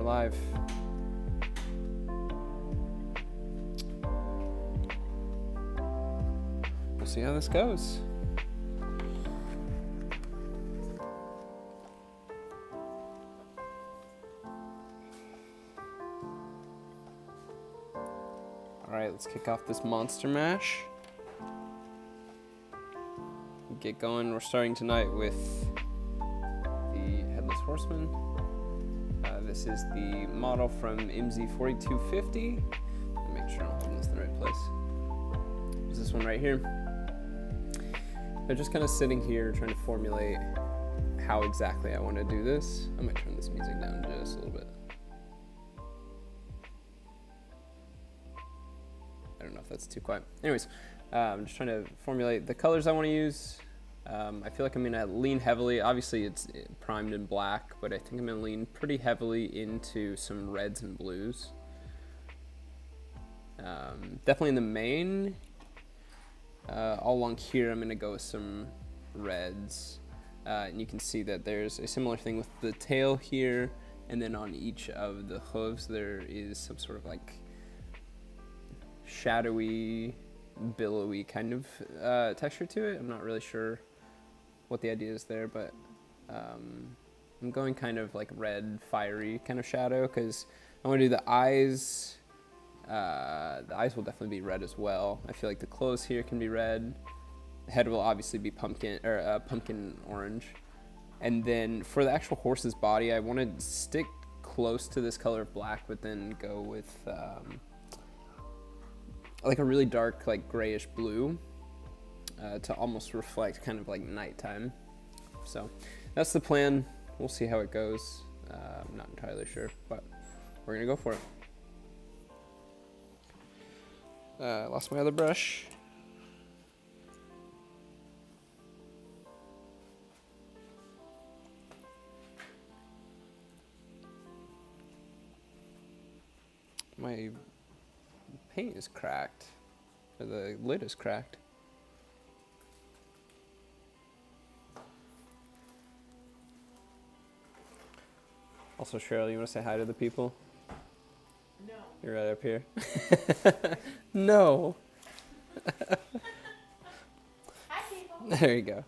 live. We'll see how this goes. Alright, let's kick off this monster mash. Get going. We're starting tonight with the Headless Horseman. This is the model from MZ4250. Let me make sure I'm holding this in the right place. There's this one right here. I'm just kind of sitting here trying to formulate how exactly I want to do this. I might turn this music down just a little bit. I don't know if that's too quiet. Anyways, I'm just trying to formulate the colors I want to use. I feel like I'm going to lean heavily. Obviously, it's primed in black, but I think I'm going to lean pretty heavily into some reds and blues. Definitely in the main. All along here, I'm going to go with some reds. And you can see that there's a similar thing with the tail here. And then on each of the hooves, there is some sort of like shadowy, billowy kind of texture to it. I'm not really sure what the idea is there, but I'm going kind of like red, fiery kind of shadow because I want to do the eyes. The eyes will definitely be red as well. I feel like the clothes here can be red. The head will obviously be pumpkin orange. And then for the actual horse's body, I want to stick close to this color of black, but then go with like a really dark, like grayish blue to almost reflect kind of like nighttime. So that's the plan. We'll see how it goes. I'm not entirely sure, but we're gonna go for it. I lost my other brush. My paint is cracked, or the lid is cracked. Also, Cheryl, you want to say hi to the people? No. You're right up here. No. Hi, people. There you go.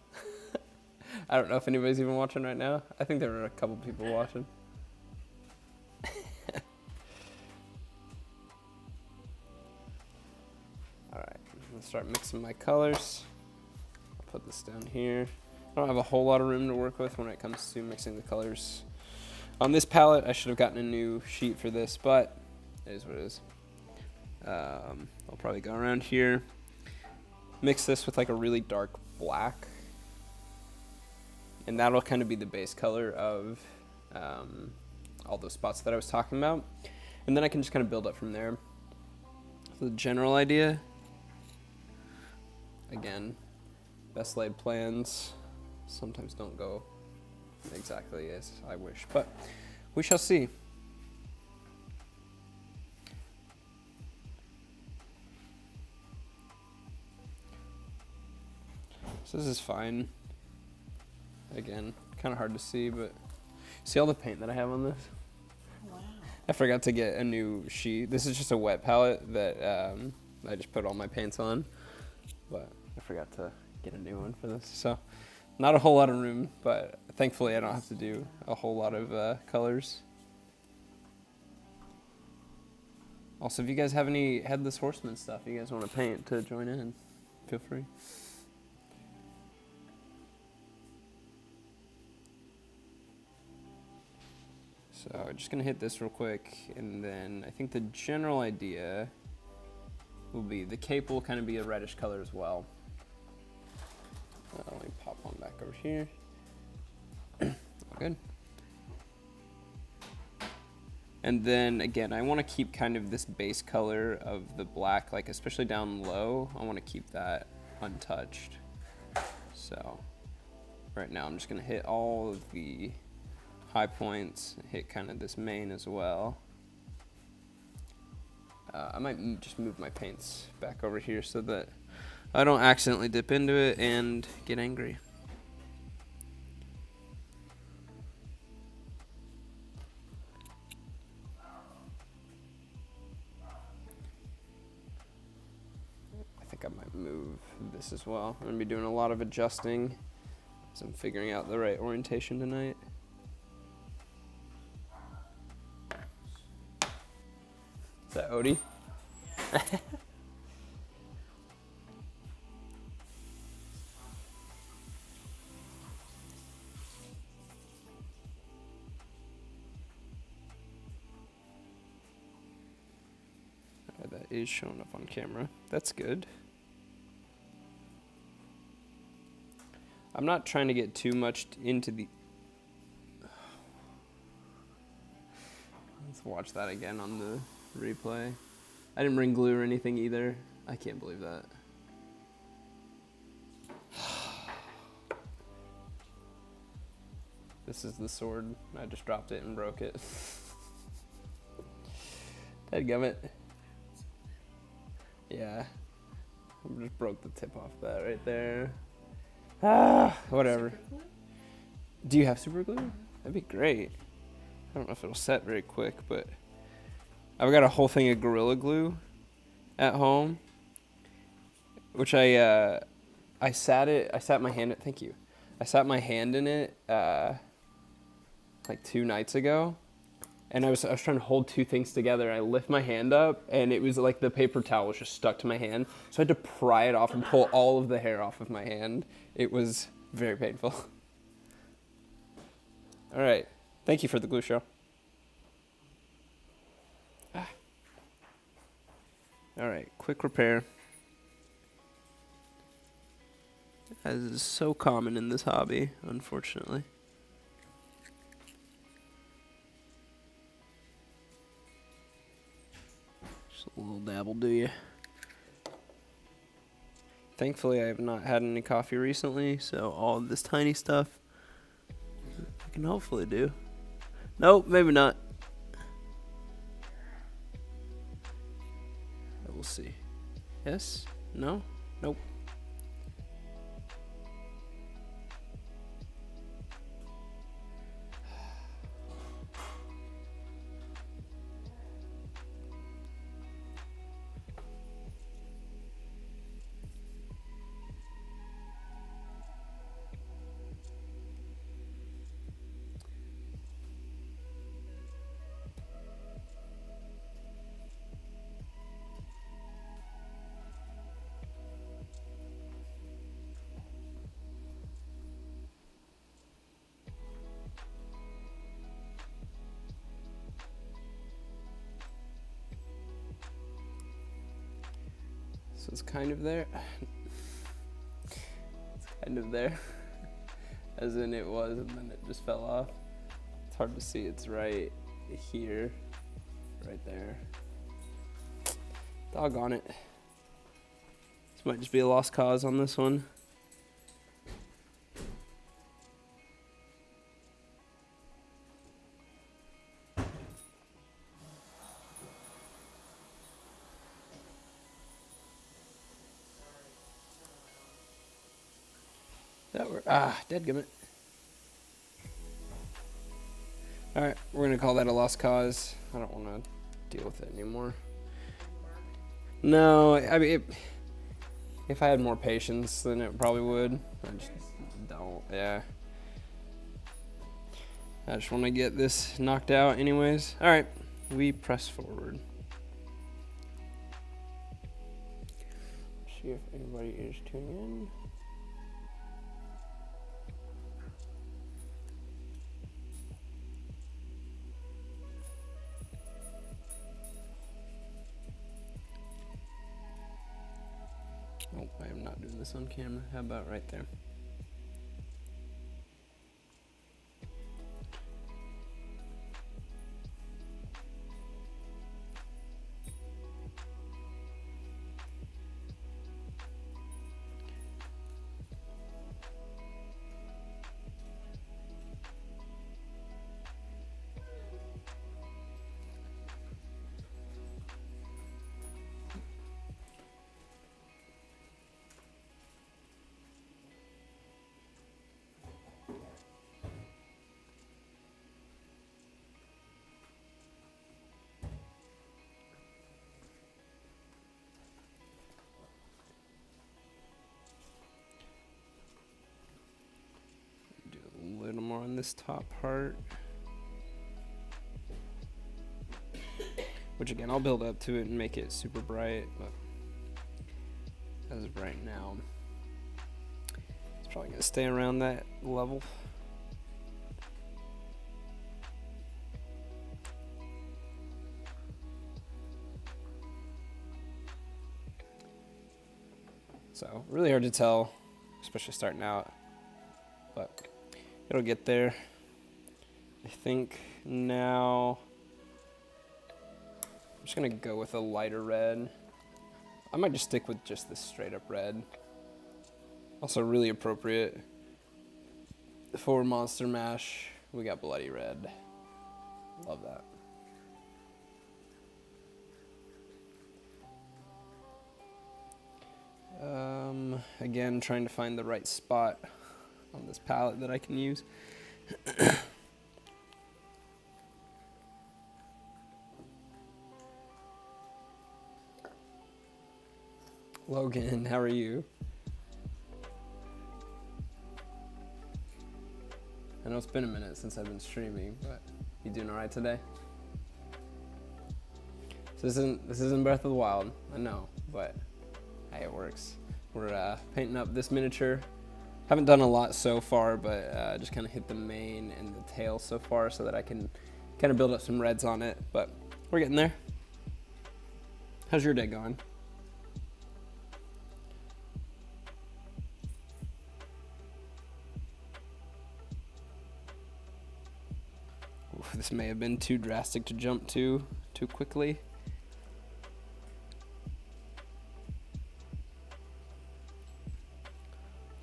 I don't know if anybody's even watching right now. I think there were a couple people watching. Alright, let's start mixing my colors. I'll put this down here. I don't have a whole lot of room to work with when it comes to mixing the colors. On this palette, I should have gotten a new sheet for this, but it is what it is. I'll probably go around here, mix this with like a really dark black, and that'll kind of be the base color of all those spots that I was talking about. And then I can just kind of build up from there. So the general idea, again, best laid plans sometimes don't go exactly as I wish, but we shall see. So this is fine. Again, kind of hard to see, but see all the paint that I have on this? Wow. I forgot to get a new sheet. This is just a wet palette that I just put all my paints on, but I forgot to get a new one for this. So not a whole lot of room, but thankfully I don't have to do a whole lot of colors. Also, if you guys have any Headless Horseman stuff you guys want to paint to join in, feel free. So I'm just going to hit this real quick, and then I think the general idea will be the cape will kind of be a reddish color as well. Let me pop one back over here. Good. And then again, I want to keep kind of this base color of the black, like especially down low, I want to keep that untouched. So right now I'm just going to hit all of the high points, hit kind of this main as well. I might just move my paints back over here so that I don't accidentally dip into it and get angry. this as well. I'm going to be doing a lot of adjusting as I'm figuring out the right orientation tonight. Is that Odie? That is showing up on camera. That's good. I'm not trying to get too much into the... Let's watch that again on the replay. I didn't bring glue or anything either. I can't believe that. This is the sword. I just dropped it and broke it. Dadgummit. Yeah. I just broke the tip off that right there. Whatever. Do you have super glue? That'd be great. I don't know if it'll set very quick, but I've got a whole thing of Gorilla Glue at home, which I sat my hand in it like 2 nights ago, and I was trying to hold two things together. I lift my hand up, and it was like the paper towel was just stuck to my hand, so I had to pry it off and pull all of the hair off of my hand. It was very painful. All right. Thank you for the glue show. All right, quick repair. As is so common in this hobby, unfortunately. Just a little dabble, do you? Thankfully, I have not had any coffee recently, so all of this tiny stuff I can hopefully do. Nope, maybe not. We'll see. Yes? No? Nope. So it's kind of there. It's kind of there. As in it was, and then it just fell off. It's hard to see. It's right here. Right there. Doggone it. This might just be a lost cause on this one. Dadgummit. Alright, we're gonna call that a lost cause. I don't want to deal with it anymore. No, I mean, if I had more patience, then it probably would. I just don't, yeah. I just want to get this knocked out anyways. Alright, we press forward. See if anybody is tuning in. Oh, I am not doing this on camera. How about right there? this top part. Which again, I'll build up to it and make it super bright, but as of right now, it's probably gonna stay around that level. So really hard to tell, especially starting out, but it'll get there. I think now I'm just gonna go with a lighter red. I might just stick with just this straight up red. Also really appropriate for Monster Mash. We got bloody red. Love that. Again, trying to find the right spot on this palette that I can use. Logan, how are you? I know it's been a minute since I've been streaming, but you doing alright today? This isn't Breath of the Wild, I know, but hey, it works. We're painting up this miniature. Haven't done a lot so far, but just kind of hit the mane and the tail so far so that I can kind of build up some reds on it, but we're getting there. How's your day going? Oof, this may have been too drastic to jump to too quickly.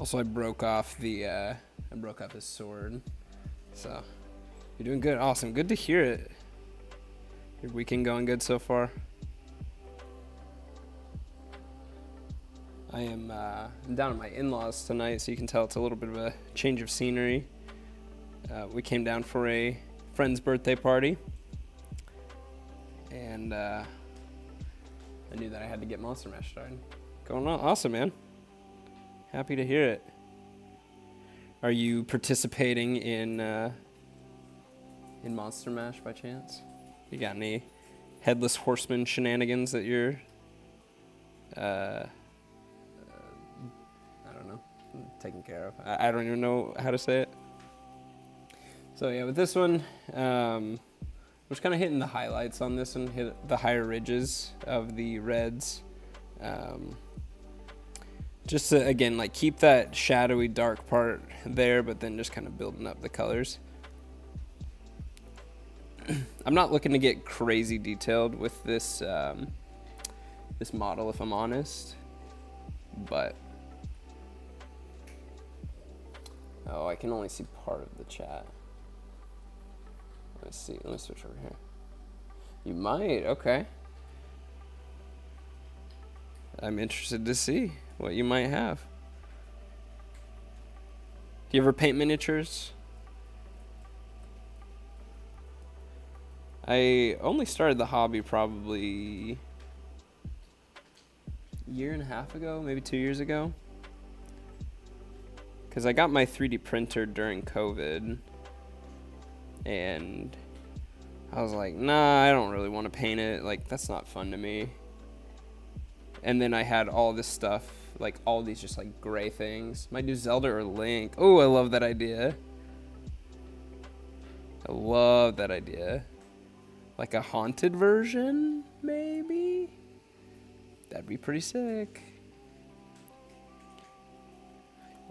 Also, I broke off his sword. So, you're doing good. Awesome. Good to hear it. Your weekend going good so far? I'm down at my in-laws tonight, so you can tell it's a little bit of a change of scenery. We came down for a friend's birthday party, and I knew that I had to get Monster Mash started. Going on. Awesome, man. Happy to hear it. Are you participating in Monster Mash by chance? You got any Headless Horseman shenanigans that you're I don't know, taking care of? I don't even know how to say it. So yeah, with this one, we're just kind of hitting the highlights on this one, hit the higher ridges of the reds. Just to, again, like keep that shadowy dark part there, but then just kind of building up the colors. I'm not looking to get crazy detailed with this this model, if I'm honest. But oh, I can only see part of the chat. Let's see. Let me switch over here. You might. Okay. I'm interested to see what you might have. Do you ever paint miniatures? I only started the hobby probably a year and a half ago, maybe 2 years ago. Because I got my 3D printer during COVID. And I was like, nah, I don't really want to paint it. Like, that's not fun to me. And then I had all this stuff, like all these just like gray things. Might do Zelda or Link. Oh, I love that idea. I love that idea. Like a haunted version, maybe? That'd be pretty sick.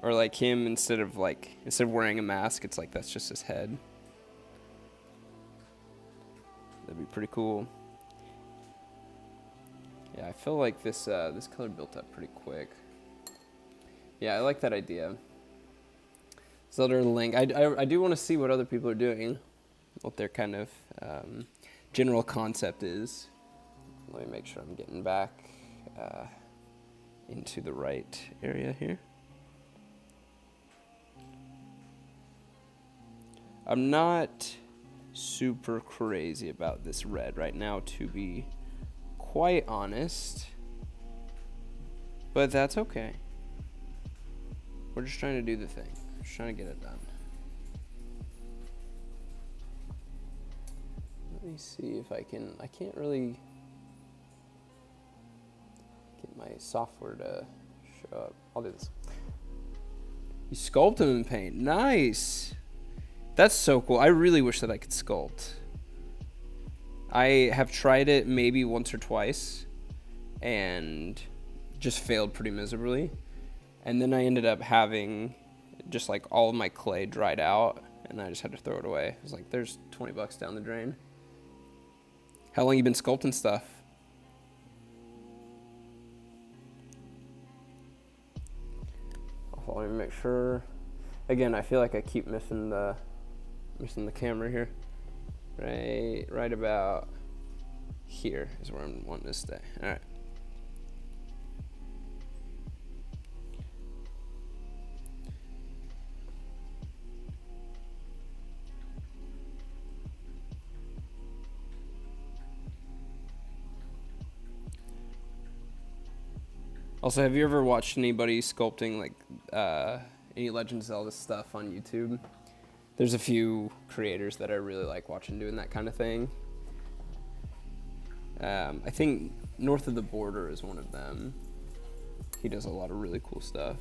Or like him, instead of wearing a mask, it's like that's just his head. That'd be pretty cool. Yeah, I feel like this color built up pretty quick. Yeah, I like that idea. Zelda or Link. I do want to see what other people are doing, what their kind of general concept is. Let me make sure I'm getting back into the right area here. I'm not super crazy about this red right now, to be quite honest, but that's okay. We're just trying to do the thing. Just trying to get it done. Let me see if I can't really get my software to show up. I'll do this. You sculpt them in paint. Nice. That's so cool. I really wish that I could sculpt. I have tried it maybe once or twice and just failed pretty miserably. And then I ended up having just like all of my clay dried out and I just had to throw it away. It was like, there's $20 down the drain. How long you been sculpting stuff? Let me make sure. Again, I feel like I keep missing the camera here. Right about here is where I'm wanting to stay. All right. Also, have you ever watched anybody sculpting like any Legend of Zelda stuff on YouTube? There's a few creators that I really like watching doing that kind of thing. I think North of the Border is one of them. He does a lot of really cool stuff.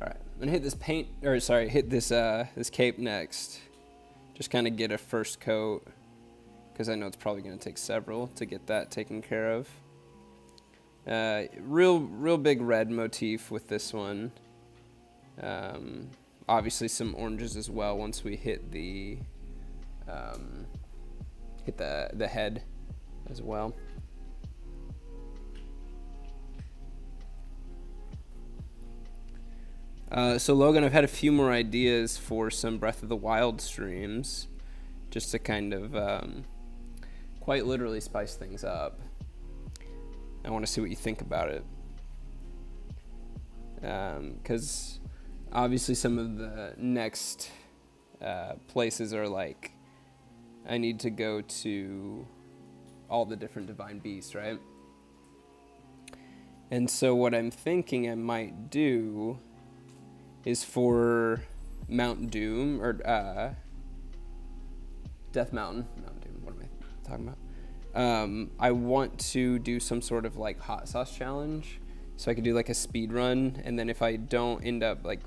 All right, I'm gonna hit this this cape next. Just kind of get a first coat, because I know it's probably going to take several to get that taken care of. Real big red motif with this one. Obviously some oranges as well once we hit the head as well. So Logan, I've had a few more ideas for some Breath of the Wild streams, just to kind of quite literally spice things up. I want to see what you think about it. Because obviously some of the next places are like, I need to go to all the different divine beasts, right? And so what I'm thinking I might do is for Mount Doom, or Death Mountain. Mount Doom, what am I talking about? I want to do some sort of like hot sauce challenge. So I could do like a speed run, and then if I don't end up like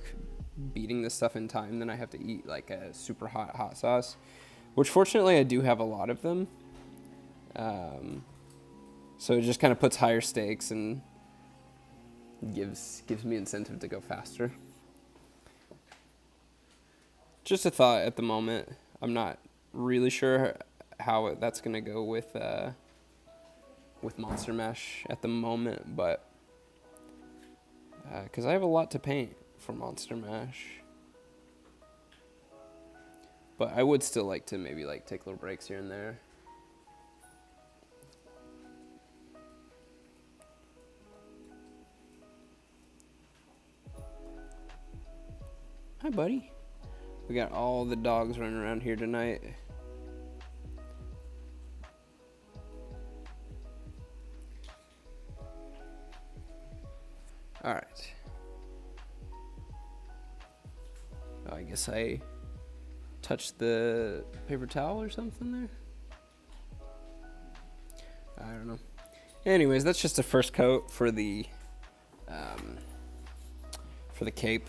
beating this stuff in time, then I have to eat like a super hot sauce, which fortunately I do have a lot of them. So it just kind of puts higher stakes and gives me incentive to go faster. Just a thought at the moment. I'm not really sure how that's gonna go with Monster Mash at the moment, but because I have a lot to paint for Monster Mash, but I would still like to maybe like take little breaks here and there. Hi, buddy. We got all the dogs running around here tonight. All right. Oh, I guess I touched the paper towel or something there. I don't know. Anyways, that's just a first coat for the cape.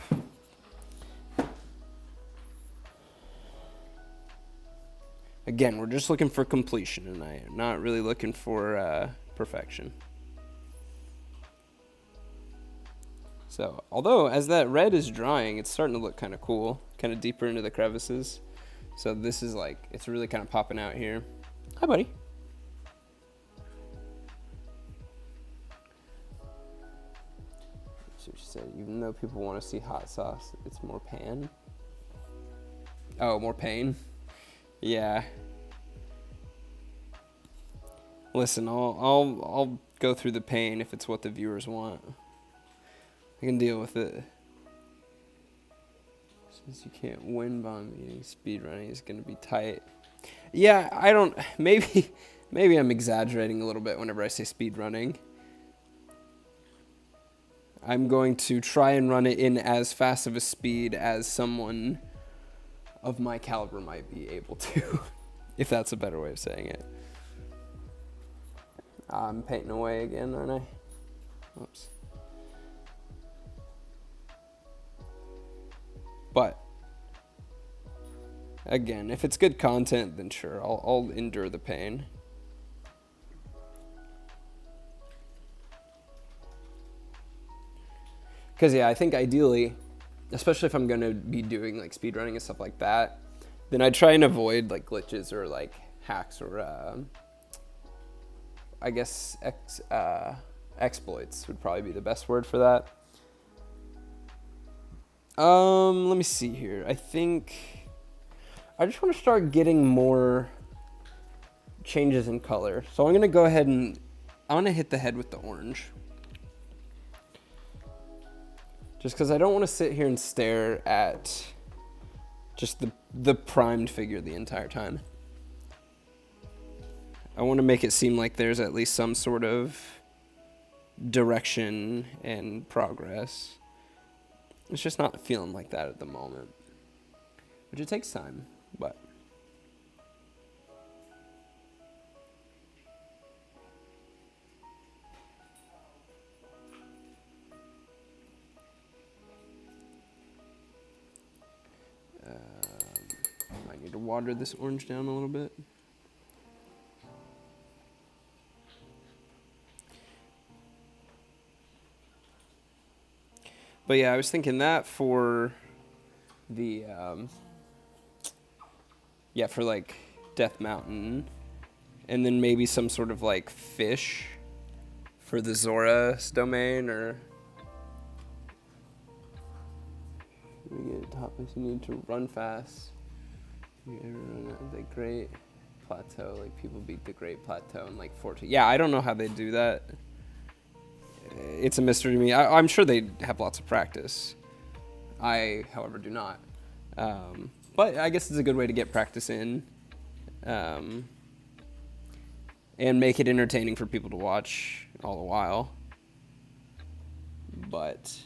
Again, we're just looking for completion tonight. Not really looking for perfection. So, although as that red is drying, it's starting to look kind of cool, kind of deeper into the crevices. So this is like, it's really kind of popping out here. Hi, buddy. So she said, even though people want to see hot sauce, it's more pan. Oh, more pain. Yeah. Listen, I'll go through the pain if it's what the viewers want. I can deal with it. Since you can't win bomb eating, speedrunning is gonna be tight. Yeah, I don't. Maybe I'm exaggerating a little bit whenever I say speedrunning. I'm going to try and run it in as fast of a speed as someone of my caliber might be able to, if that's a better way of saying it. I'm painting away again, aren't I? Oops. But again, if it's good content, then sure, I'll endure the pain. Because yeah, I think ideally, especially if I'm going to be doing like speedrunning and stuff like that, then I try and avoid like glitches or like hacks or I guess exploits would probably be the best word for that. Let me see here. I think I just want to start getting more changes in color. So I'm going to go ahead and I want to hit the head with the orange. Just because I don't want to sit here and stare at just the primed figure the entire time. I want to make it seem like there's at least some sort of direction and progress. It's just not feeling like that at the moment. Which it takes time, but... might need to water this orange down a little bit. But yeah, I was thinking that for the, for like Death Mountain, and then maybe some sort of like fish for the Zora's domain, or we get topics you need to run fast. The Great Plateau, like people beat the Great Plateau in like 14. Yeah, I don't know how they do that. It's a mystery to me. I'm sure they have lots of practice. I, however, do not. But I guess it's a good way to get practice in, and make it entertaining for people to watch all the while. But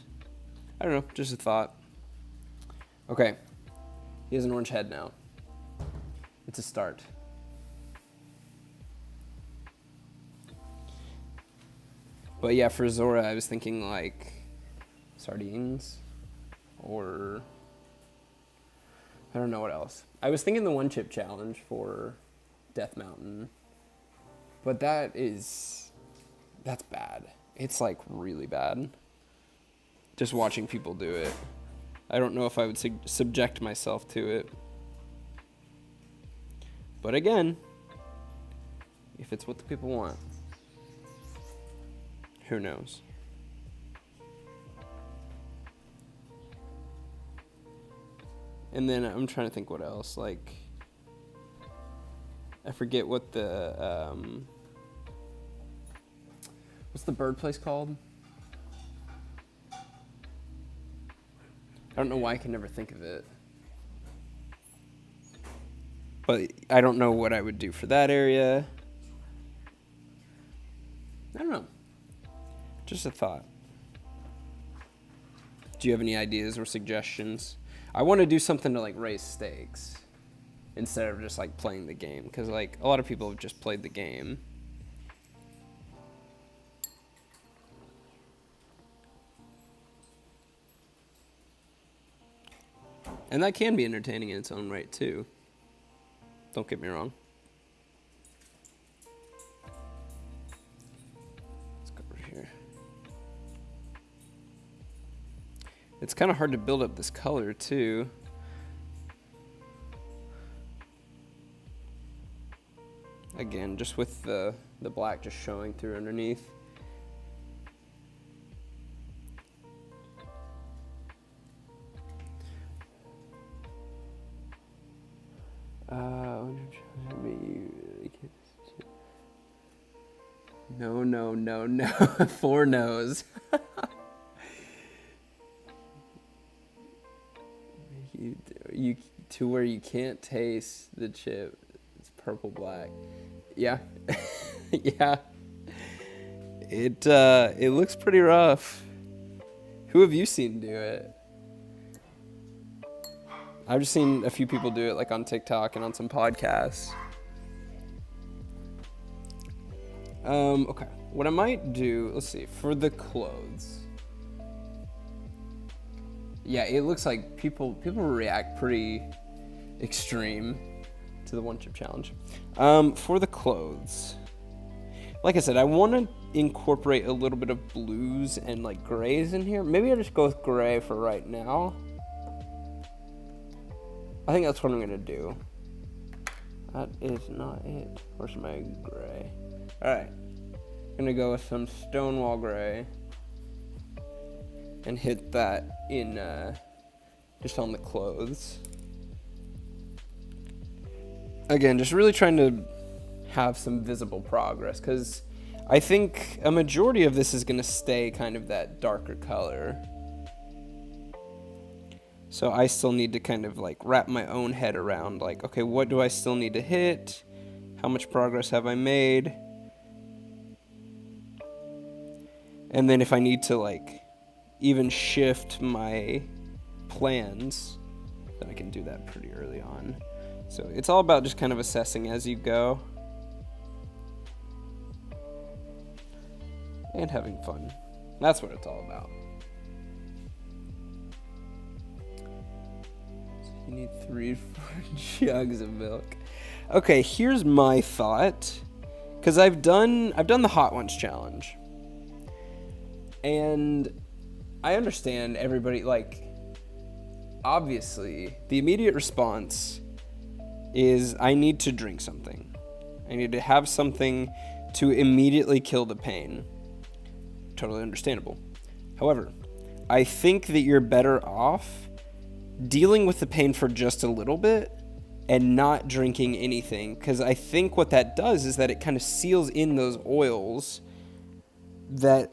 I don't know, just a thought. Okay, he has an orange head now. It's a start. But yeah, for Zora, I was thinking like sardines, or I don't know what else. I was thinking the one chip challenge for Death Mountain, but that's bad. It's like really bad. Just watching people do it. I don't know if I would subject myself to it. But again, if it's what the people want, who knows? And then I'm trying to think what else. Like, I forget what the what's the bird place called? I don't know why I can never think of it. But I don't know what I would do for that area. I don't know. Just a thought. Do you have any ideas or suggestions? I want to do something to like raise stakes instead of just like playing the game, because like a lot of people have just played the game. And that can be entertaining in its own right too. Don't get me wrong. Let's go over here. It's kind of hard to build up this color too. Again, just with the black just showing through underneath. No. 4 no's. you to where you can't taste the chip. It's purple black. Yeah. Yeah. It looks pretty rough. Who have you seen do it? I've just seen a few people do it like on TikTok and on some podcasts. Okay, what I might do, let's see, for the clothes. Yeah, it looks like people react pretty extreme to the one-chip challenge. For the clothes, like I said, I want to incorporate a little bit of blues and like grays in here. Maybe I'll just go with gray for right now. I think that's what I'm gonna do. That is not it. Where's my gray? Alright. Gonna go with some Stonewall gray and hit that in just on the clothes. Again, just really trying to have some visible progress, because I think a majority of this is gonna stay kind of that darker color. So I still need to kind of like wrap my own head around like, okay, what do I still need to hit? How much progress have I made? And then if I need to like even shift my plans, then I can do that pretty early on. So it's all about just kind of assessing as you go. And having fun. That's what it's all about. You need 3 to 4 jugs of milk. Okay, here's my thought, because I've done the Hot Ones challenge, and I understand everybody, like, obviously the immediate response is I need to drink something. I need to have something to immediately kill the pain. Totally understandable. However, I think that you're better off dealing with the pain for just a little bit and not drinking anything, because I think what that does is that it kind of seals in those oils that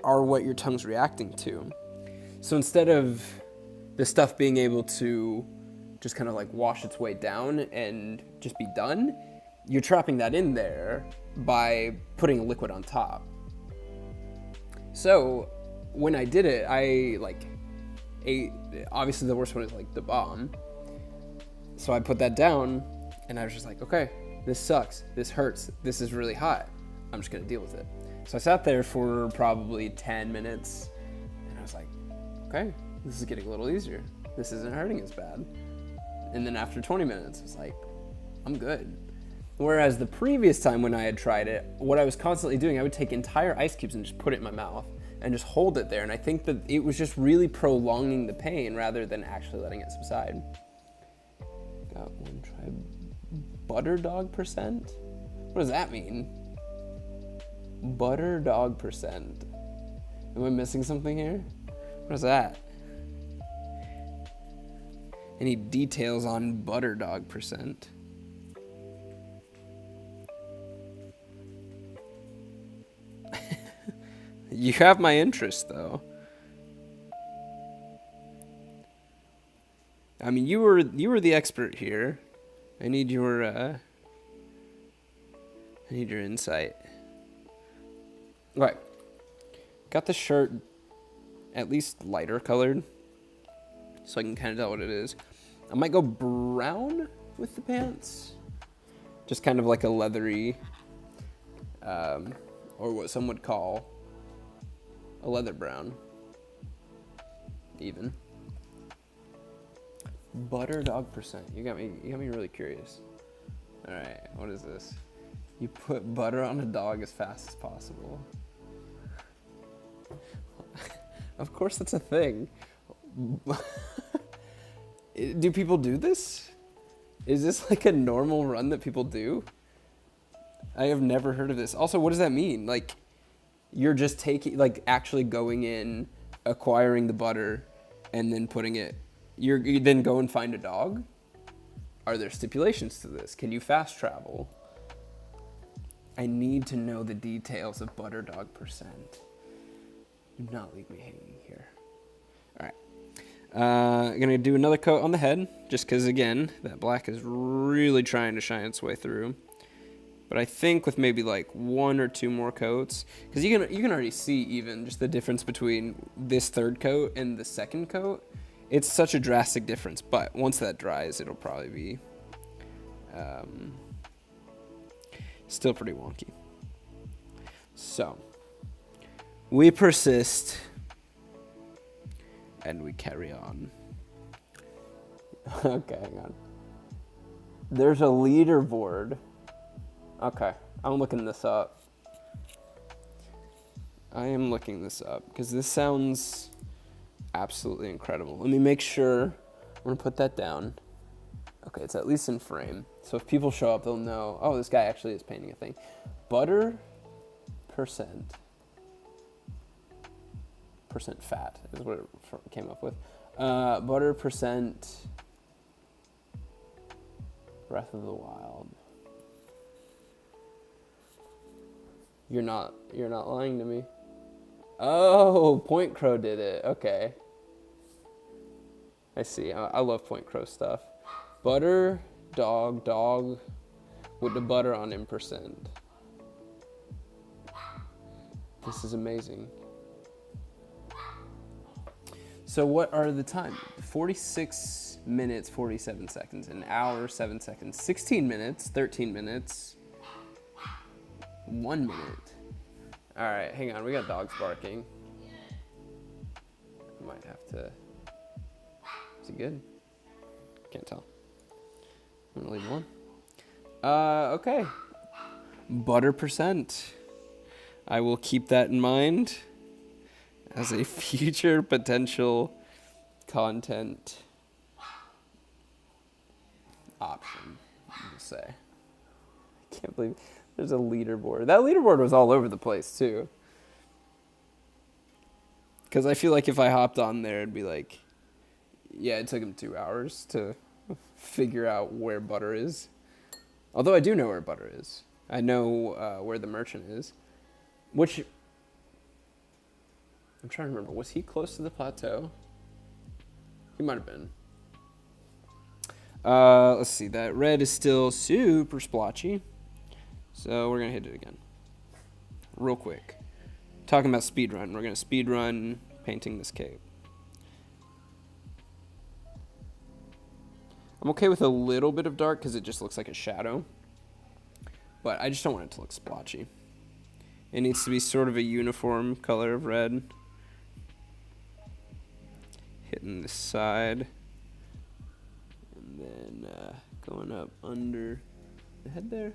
are what your tongue's reacting to. So instead of the stuff being able to just kind of like wash its way down and just be done, you're trapping that in there by putting a liquid on top. So when I did it, I like ate, obviously the worst one is like the bomb. So I put that down and I was just like, okay, this sucks. This hurts. This is really hot. I'm just going to deal with it. So I sat there for probably 10 minutes and I was like, okay, this is getting a little easier. This isn't hurting as bad. And then after 20 minutes, I was like, I'm good. Whereas the previous time when I had tried it, what I was constantly doing, I would take entire ice cubes and just put it in my mouth and just hold it there. And I think that it was just really prolonging the pain rather than actually letting it subside. Got one try. Butter dog percent? What does that mean? Butter dog percent. Am I missing something here? What is that? Any details on butter dog percent? You have my interest, though. I mean, you were the expert here. I need your insight. Right. Got the shirt at least lighter colored, so I can kind of tell what it is. I might go brown with the pants, just kind of like a leathery, or what some would call a leather brown, even. Butter dog percent. You got me really curious. All right, what is this? You put butter on a dog as fast as possible. Of course, that's a thing. Do people do this? Is this like a normal run that people do? I have never heard of this. Also, what does that mean? Like, you're just taking, like, actually going in, acquiring the butter, and then putting it. You then go and find a dog? Are there stipulations to this? Can you fast travel? I need to know the details of butter dog percent. Do not leave me hanging here. All right. I'm going to do another coat on the head, just because, again, that black is really trying to shine its way through. But I think with maybe like 1 or 2 more coats, because you can already see even just the difference between this third coat and the second coat. it's such a drastic difference, but once that dries, it'll probably be still pretty wonky. So, we persist, and we carry on. Okay, hang on. There's a leaderboard. Okay, I'm looking this up. I am looking this up, because this sounds absolutely incredible. Let me make sure. I'm going to put that down. Okay, it's at least in frame. So if people show up, they'll know, oh, this guy actually is painting a thing. Butter percent fat is what it came up with. Butter percent Breath of the Wild. You're not lying to me. Oh, Point Crow did it. Okay. I see. I love Point Crow stuff. Butter, dog with the butter on in percent. This is amazing. So what are the time? 46 minutes, 47 seconds, an hour, 7 seconds, 16 minutes, 13 minutes, 1 minute. All right, hang on. We got dogs barking. I might have to. Is he good? Can't tell. I'm gonna leave one. Okay. Butter percent. I will keep that in mind as a future potential content option, I'll say. I can't believe there's a leaderboard. That leaderboard was all over the place, too. Because I feel like if I hopped on there, it'd be like, yeah, it took him 2 hours to figure out where butter is. Although I do know where butter is. I know where the merchant is. Which, I'm trying to remember, was he close to the plateau? He might have been. Let's see, that red is still super splotchy. So we're going to hit it again. Real quick. Talking about speedrun. We're going to speedrun painting this cape. I'm okay with a little bit of dark because it just looks like a shadow. But I just don't want it to look splotchy. It needs to be sort of a uniform color of red. Hitting this side. And then going up under the head there.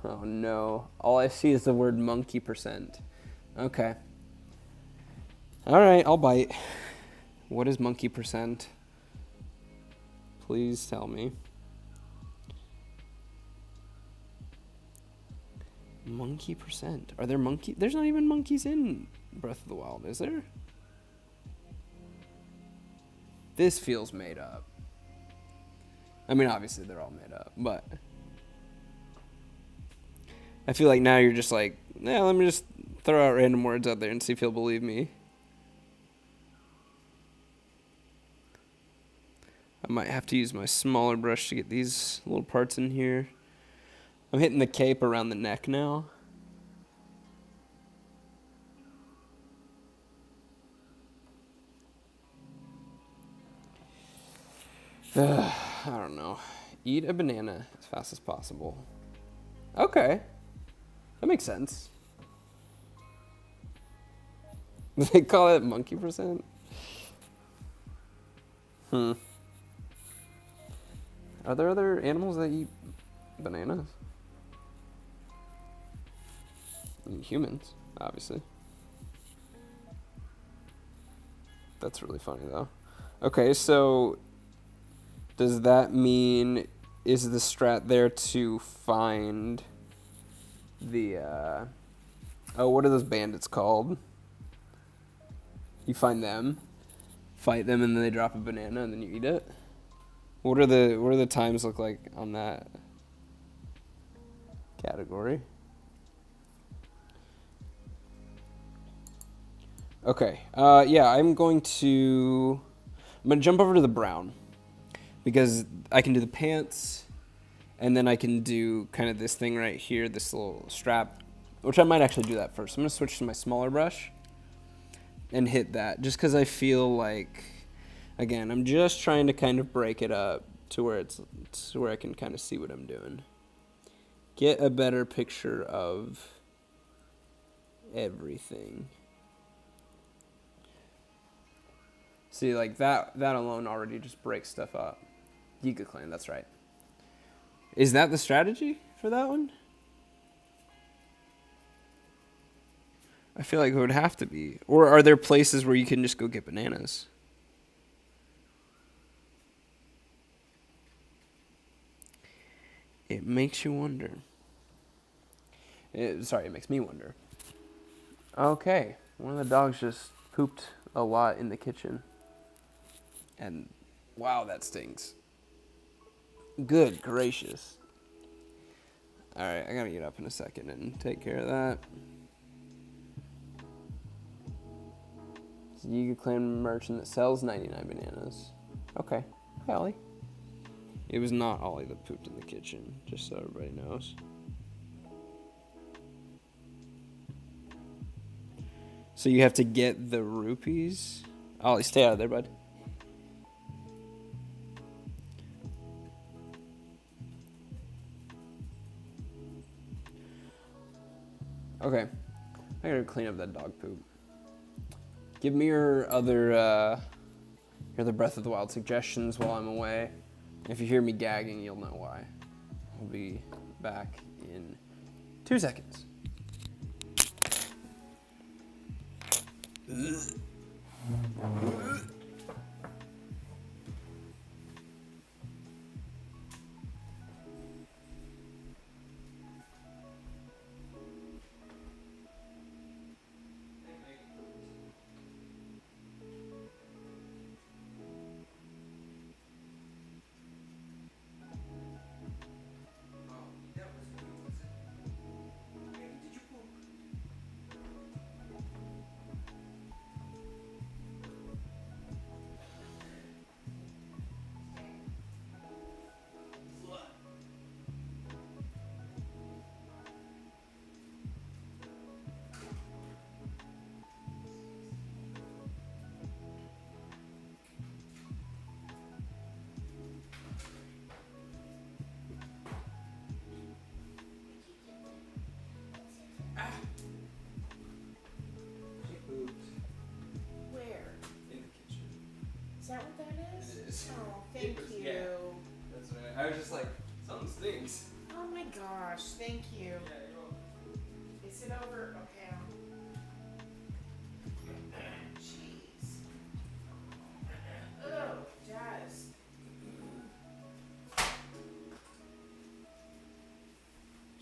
Oh no. All I see is the word monkey percent. Okay. Alright, I'll bite. What is monkey percent? Please tell me. Monkey percent. Are there monkeys? There's not even monkeys in Breath of the Wild, is there? This feels made up. I mean, obviously they're all made up, but I feel like now you're just like, yeah, let me just throw out random words out there and see if he'll believe me. I might have to use my smaller brush to get these little parts in here. I'm hitting the cape around the neck now. I don't know. Eat a banana as fast as possible. Okay. That makes sense. They call it monkey percent? Are there other animals that eat bananas? I mean, humans, obviously. That's really funny, though. Okay, so does that mean, is the strat there to find the, what are those bandits called? You find them, fight them, and then they drop a banana, and then you eat it? What are the times look like on that category? Okay. Yeah, I'm gonna jump over to the brown because I can do the pants, and then I can do kind of this thing right here, this little strap, which I might actually do that first. I'm gonna switch to my smaller brush and hit that, just because I feel like Again, I'm just trying to kind of break it up to where to where I can kind of see what I'm doing. Get a better picture of everything. See, like that alone already just breaks stuff up. Giga Clan, that's right. Is that the strategy for that one? I feel like it would have to be. Or are there places where you can just go get bananas? It makes you wonder. It makes me wonder. Okay, one of the dogs just pooped a lot in the kitchen. And wow, that stinks. Good gracious. Alright, I gotta get up in a second and take care of that. It's a Giga Clan merchant that sells 99 bananas. Okay. Hi, Ollie. It was not Ollie that pooped in the kitchen, just so everybody knows. So you have to get the rupees? Ollie, stay out of there, bud. Okay. I gotta clean up that dog poop. Give me your other Breath of the Wild suggestions while I'm away. If you hear me gagging, you'll know why. We'll be back in 2 seconds. Where? In the kitchen. Is that what that is? It is. Oh, thank you. Yeah. That's right. I was just like, something stinks. Oh my gosh, thank you. Yeah, you're welcome. Is it over? Okay. Jeez. Oh, it does.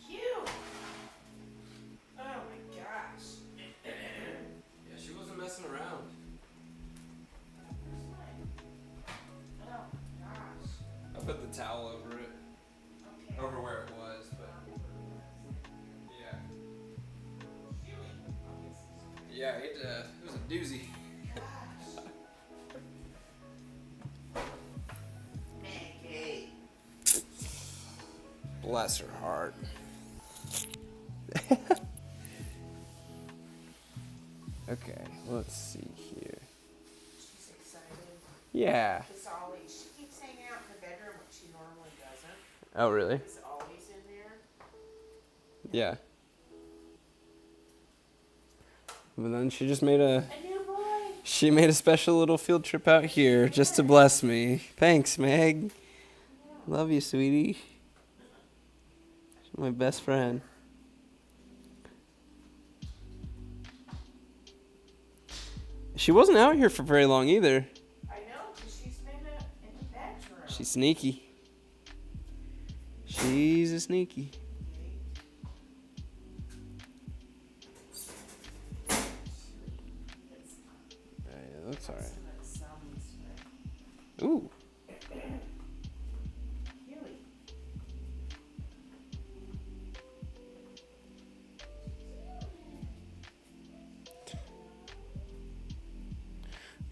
Cute. Oh my gosh. Yeah, she wasn't messing around. Where's mine? Oh my gosh. I put the towel over it, Okay. over where it was, but yeah. Yeah, it was a doozy. Maggie. Bless her heart. Okay, let's see here. She's excited. Yeah. Because Ollie, she keeps hanging out in the bedroom, which she normally doesn't. Oh, really? Because Ollie's in there. Yeah. But then she just made a A new boy. she made a special little field trip out here just to bless me. Thanks, Meg. Love you, sweetie. She's my best friend. She wasn't out here for very long either. I know, because she's been in the bedroom. She's sneaky. She's a sneaky. It looks alright. Ooh.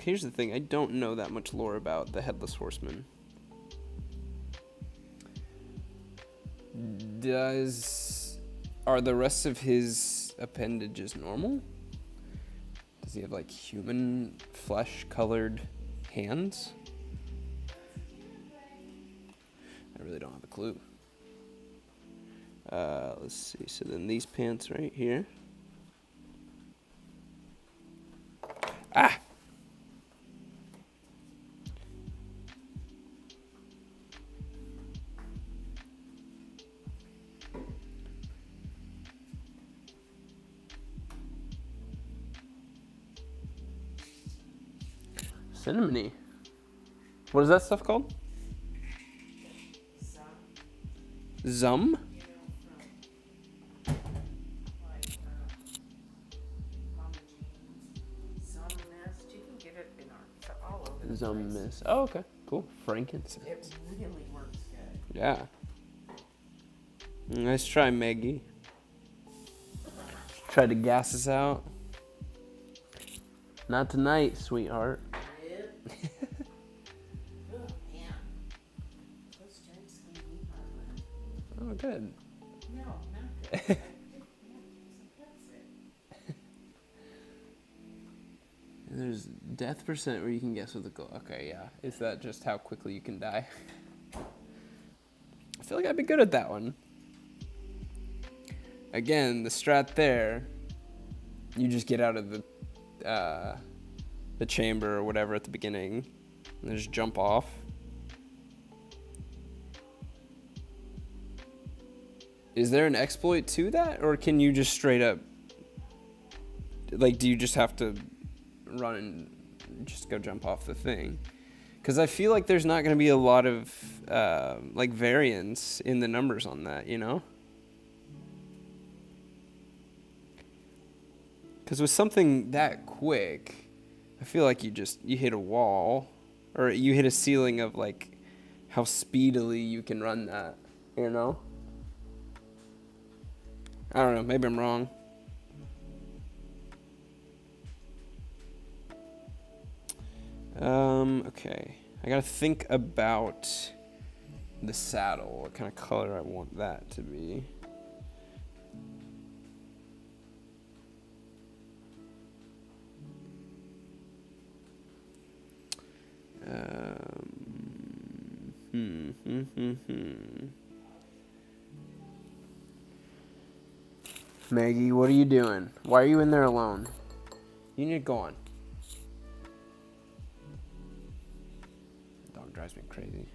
Here's the thing, I don't know that much lore about the Headless Horseman. Are the rest of his appendages normal? Does he have like human flesh colored hands? I really don't have a clue. Let's see. So then these pants right here. Ah! Cinnamony. What is that stuff called? Zum? You can get it in our all over the Zum place. mist. Oh, okay. Cool. Frankincense. It really works good. Yeah. Nice try, Maggie. Tried to gas us out. Not tonight, sweetheart. Oh man, those drinks can be hard. Oh, good. No, not good. That's it. There's death percent where you can guess what the goal. Okay, yeah. Is that just how quickly you can die? I feel like I'd be good at that one. Again, the strat there, you just get out of the chamber or whatever at the beginning and just jump off. Is there an exploit to that, or can you just straight up, like, do you just have to run and just go jump off the thing? Because I feel like there's not going to be a lot of like variance in the numbers on that, you know? Because with something that quick, I feel like you hit a wall, or you hit a ceiling of like how speedily you can run that, you know? I don't know, maybe I'm wrong. Okay. I gotta think about the saddle, what kind of color I want that to be. Maggie, what are you doing? Why are you in there alone? You need to go on. Dog drives me crazy.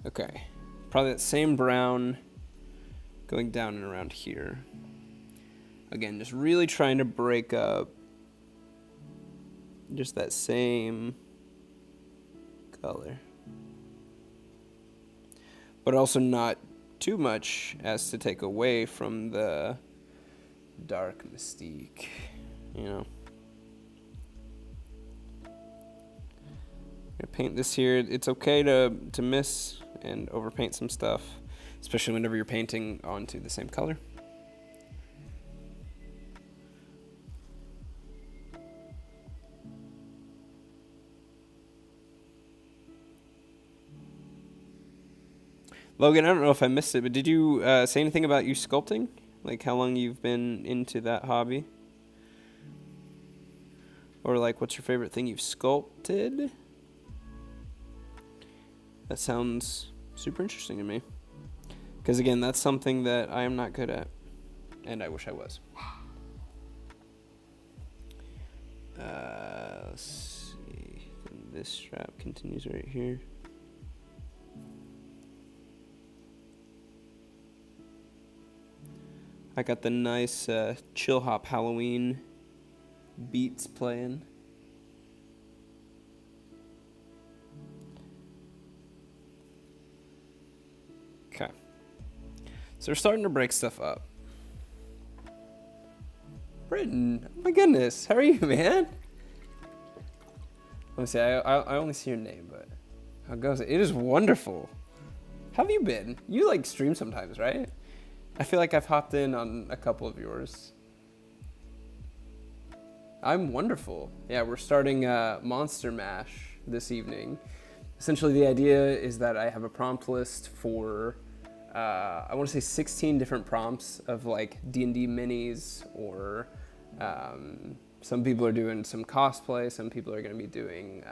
Okay. Probably that same brown going down and around here. Again, just really trying to break up just that same color. But also not too much as to take away from the dark mystique, you know. I'm gonna paint this here. It's okay to miss and overpaint some stuff, especially whenever you're painting onto the same color. Logan, I don't know if I missed it, but did you say anything about you sculpting? Like how long you've been into that hobby? Or like what's your favorite thing you've sculpted? That sounds super interesting to me. Because again, that's something that I am not good at. And I wish I was. Let's see. This strap continues right here. I got the nice chill hop Halloween beats playing. Okay. So we're starting to break stuff up. Britton, oh my goodness, how are you, man? Let me see, I only see your name, but how goes it? It is wonderful. How have you been? You like stream sometimes, right? I feel like I've hopped in on a couple of yours. I'm wonderful. Yeah, we're starting Monster Mash this evening. Essentially, the idea is that I have a prompt list for, I want to say 16 different prompts of like D&D minis or Some people are doing some cosplay. Some people are going to be doing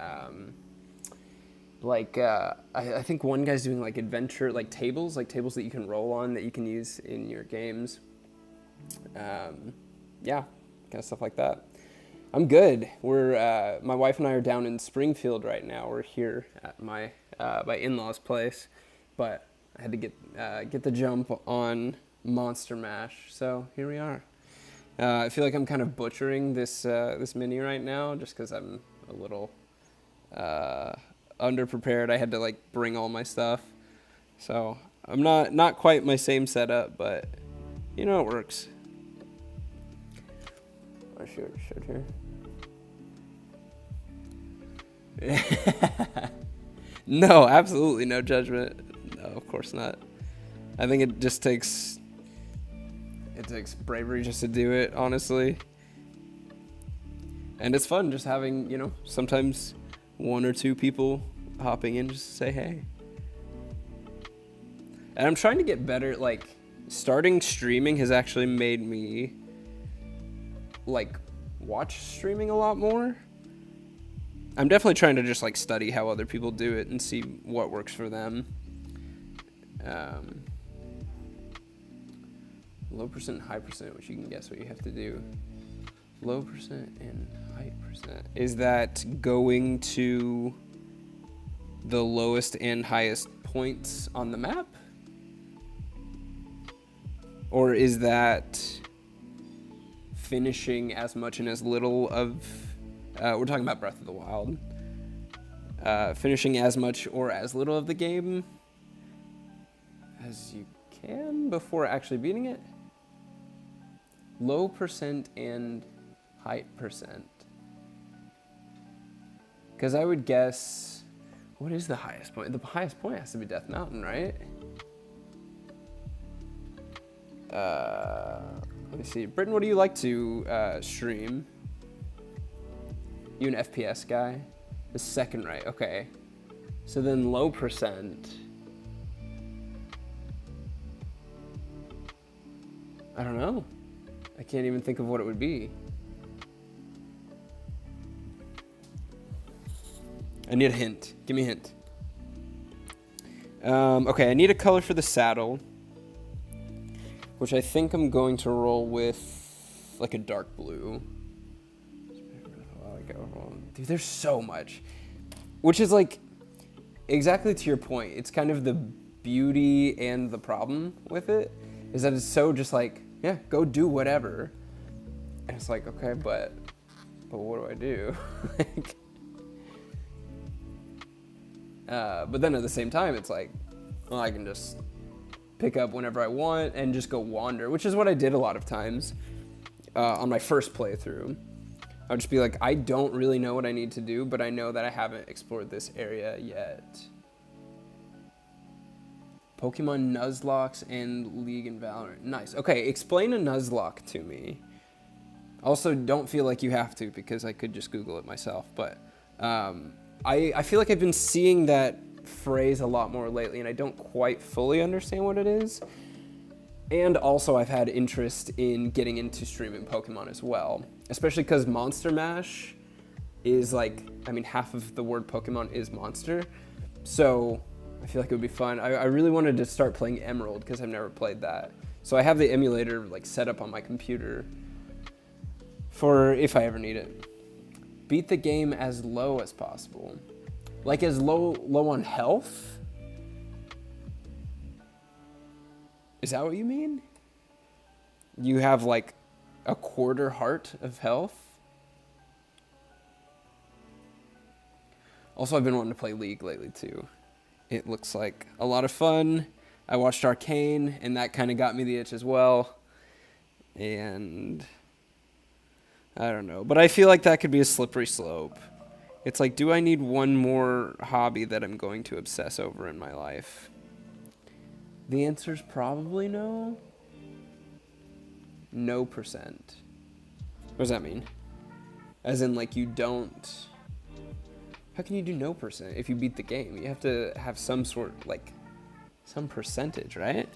I think one guy's doing like adventure, like tables that you can roll on that you can use in your games. Yeah, kind of stuff like that. I'm good. We're my wife and I are down in Springfield right now. We're here at my in-laws' place, but I had to get the jump on Monster Mash, so here we are. I feel like I'm kind of butchering this mini right now, just because I'm a little underprepared. I had to like bring all my stuff, so I'm not quite my same setup, but you know it works. I showed here. No, absolutely no judgment. No, of course not. I think it just takes bravery just to do it, honestly. And it's fun just having, sometimes one or two people hopping in just to say hey. And I'm trying to get better, like, starting streaming has actually made me, like, watch streaming a lot more. I'm definitely trying to just, like, study how other people do it and see what works for them. Low percent, high percent, which you can guess what you have to do. Low percent and high percent. Is that going to the lowest and highest points on the map? Or is that finishing as much and as little of... we're talking about Breath of the Wild. Finishing as much or as little of the game as you can before actually beating it? Low percent and high percent. Because I would guess... What is the highest point? The highest point has to be Death Mountain, right? Let me see. Britton, what do you like to stream? You an FPS guy? The second right, okay. So then low percent. I don't know. I can't even think of what it would be. I need a hint. Give me a hint. Okay, I need a color for the saddle, which I think I'm going to roll with like a dark blue. Dude, there's so much. Which is like, exactly to your point, it's kind of the beauty and the problem with it, is that it's so just like, yeah, go do whatever. And it's like, okay, but what do I do? But then at the same time, it's like, well, I can just pick up whenever I want and just go wander, which is what I did a lot of times on my first playthrough. I would just be like, I don't really know what I need to do, but I know that I haven't explored this area yet. Pokemon Nuzlocke and League and Valorant. Nice. Okay, explain a Nuzlocke to me. Also, don't feel like you have to, because I could just Google it myself. But I feel like I've been seeing that phrase a lot more lately, and I don't quite fully understand what it is. And also, I've had interest in getting into streaming Pokemon as well. Especially because Monster Mash is like, I mean, half of the word Pokemon is monster. So I feel like it would be fun. I really wanted to start playing Emerald because I've never played that. So I have the emulator like set up on my computer for if I ever need it. Beat the game as low as possible. Like as low on health? Is that what you mean? You have like a quarter heart of health? Also, I've been wanting to play League lately too. It looks like a lot of fun. I watched Arcane, and that kind of got me the itch as well. And I don't know. But I feel like that could be a slippery slope. It's like, do I need one more hobby that I'm going to obsess over in my life? The answer's probably no. No percent. What does that mean? As in, like, you don't... How can you do no percent if you beat the game? You have to have some sort, like, some percentage, right?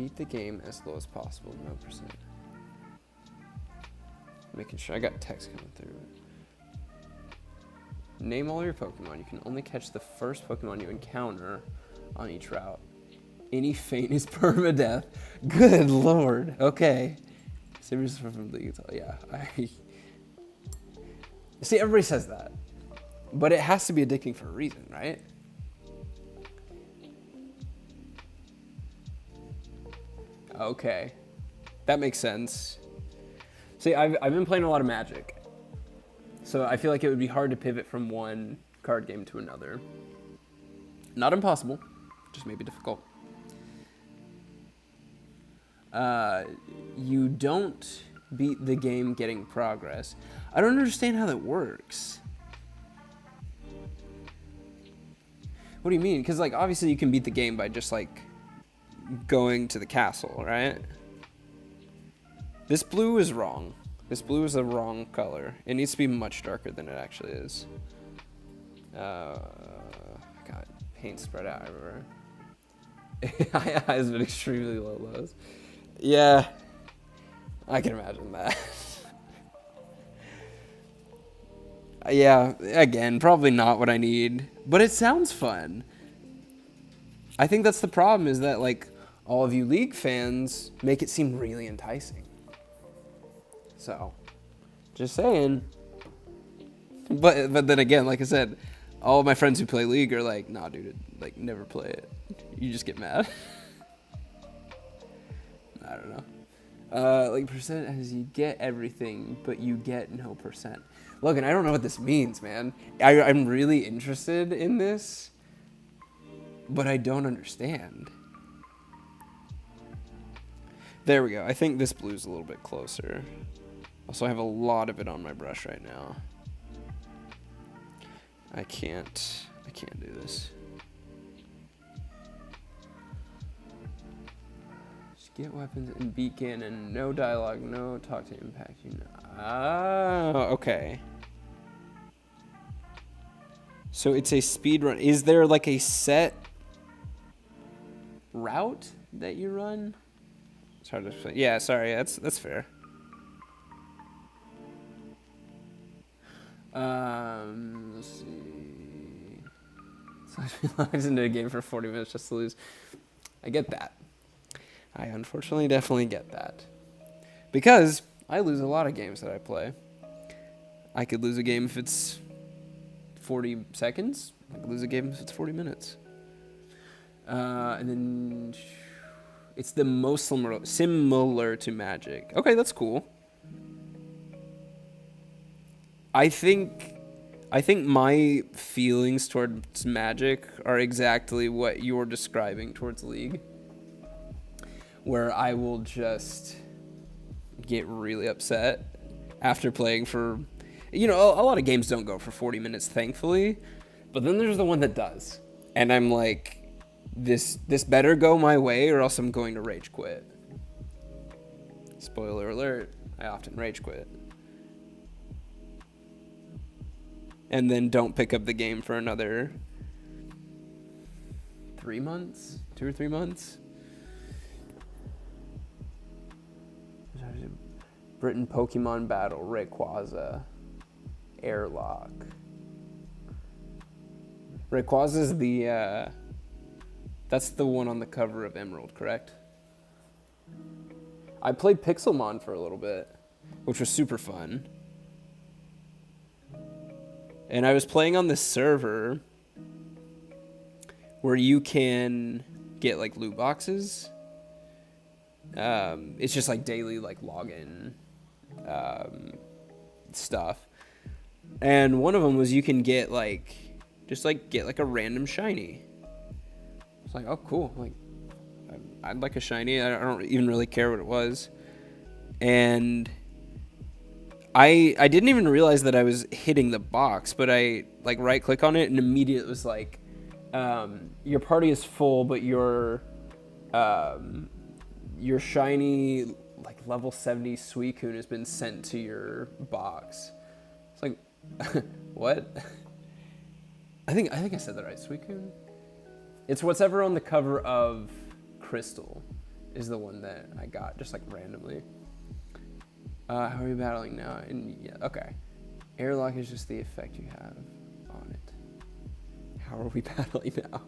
Beat the game as low as possible, no percent. Making sure I got text coming through. Name all your Pokemon. You can only catch the first Pokemon you encounter on each route. Any feint is permadeath. Good lord. Okay. Save yourself from League. Yeah. See, everybody says that. But it has to be addicting for a reason, right? Okay. That makes sense. See, I've been playing a lot of Magic. So I feel like it would be hard to pivot from one card game to another. Not impossible, just maybe difficult. You don't beat the game getting progress. I don't understand how that works. What do you mean? Because, like, obviously you can beat the game by just, like, going to the castle, right? This blue is wrong. This blue is the wrong color. It needs to be much darker than it actually is. God, paint spread out everywhere. AI has been extremely low lows. Yeah, I can imagine that. Yeah, again, probably not what I need, but it sounds fun. I think that's the problem, is that, like, all of you League fans make it seem really enticing. So, just saying. But then again, like I said, all of my friends who play League are like, nah, dude, like, never play it. You just get mad. I don't know. Like, percent as you get everything, but you get no percent. Logan, I don't know what this means, man. I'm really interested in this, but I don't understand. There we go. I think this blue's a little bit closer. Also, I have a lot of it on my brush right now. I can't do this. Just get weapons and beat Ganon. No dialogue, no talk to impact you. Ah, okay. So it's a speed run. Is there like a set route that you run? It's hard to explain. Yeah, sorry, that's fair. Let's see. So I logged into a game for 40 minutes just to lose. I get that. I unfortunately definitely get that. Because I lose a lot of games that I play. I could lose a game if it's 40 seconds. I could lose a game if it's 40 minutes. And then it's the most similar to Magic. Okay, that's cool. I think my feelings towards Magic are exactly what you're describing towards League, where I will just get really upset after playing for, you know, a lot of games don't go for 40 minutes, thankfully, but then there's the one that does, and I'm like, this better go my way or else I'm going to rage quit. Spoiler alert, I often rage quit. And then don't pick up the game for another 3 months, 2 or 3 months. Britain Pokemon Battle, Rayquaza, Airlock. Rayquaza is the, that's the one on the cover of Emerald, correct? I played Pixelmon for a little bit, which was super fun. And I was playing on this server where you can get, like, loot boxes. It's just, like, daily, like, login stuff. And one of them was you can get, like, just, like, get, like, a random shiny. It's like, oh, cool. Like, I'd like a shiny. I don't even really care what it was. And I didn't even realize that I was hitting the box, but I, like, right click on it and immediately it was like, your party is full, but your shiny, like, level 70 Suicune has been sent to your box. It's like, what? I think I said that right, Suicune? It's whatever on the cover of Crystal. is the one that I got just like randomly. How are you battling now? And yeah, okay. Airlock is just the effect you have on it. How are we battling now?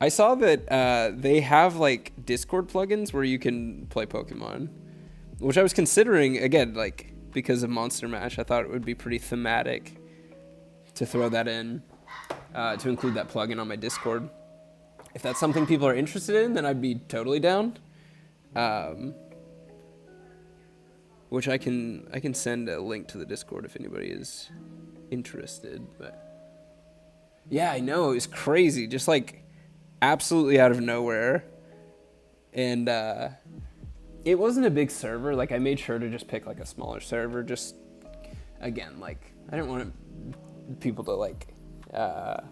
I saw that they have like Discord plugins where you can play Pokemon, which I was considering, again, like because of Monster Mash. I thought it would be pretty thematic to throw that in, to include that plugin on my Discord. If that's something people are interested in, then I'd be totally down. Which I can send a link to the Discord if anybody is interested. But yeah, I know, it was crazy, just like absolutely out of nowhere. And it wasn't a big server. Like I made sure to just pick like a smaller server. Just again, like I didn't want people to like. Well,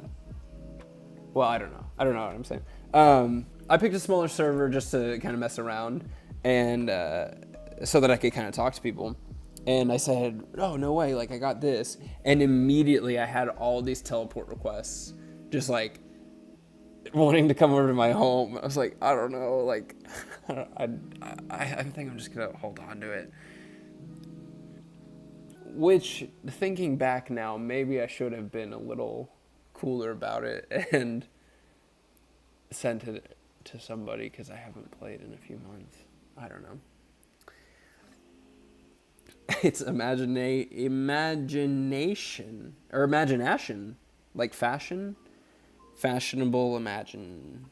I don't know what I'm saying. I picked a smaller server just to kind of mess around and so that I could kind of talk to people. And I said, oh, no way, like I got this. And immediately I had all these teleport requests just like wanting to come over to my home. I was like, I don't know, like I think I'm just going to hold on to it. Which, thinking back now, maybe I should have been a little cooler about it and sent it to somebody because I haven't played in a few months. I don't know. It's imagination, like fashion, fashionable imagining.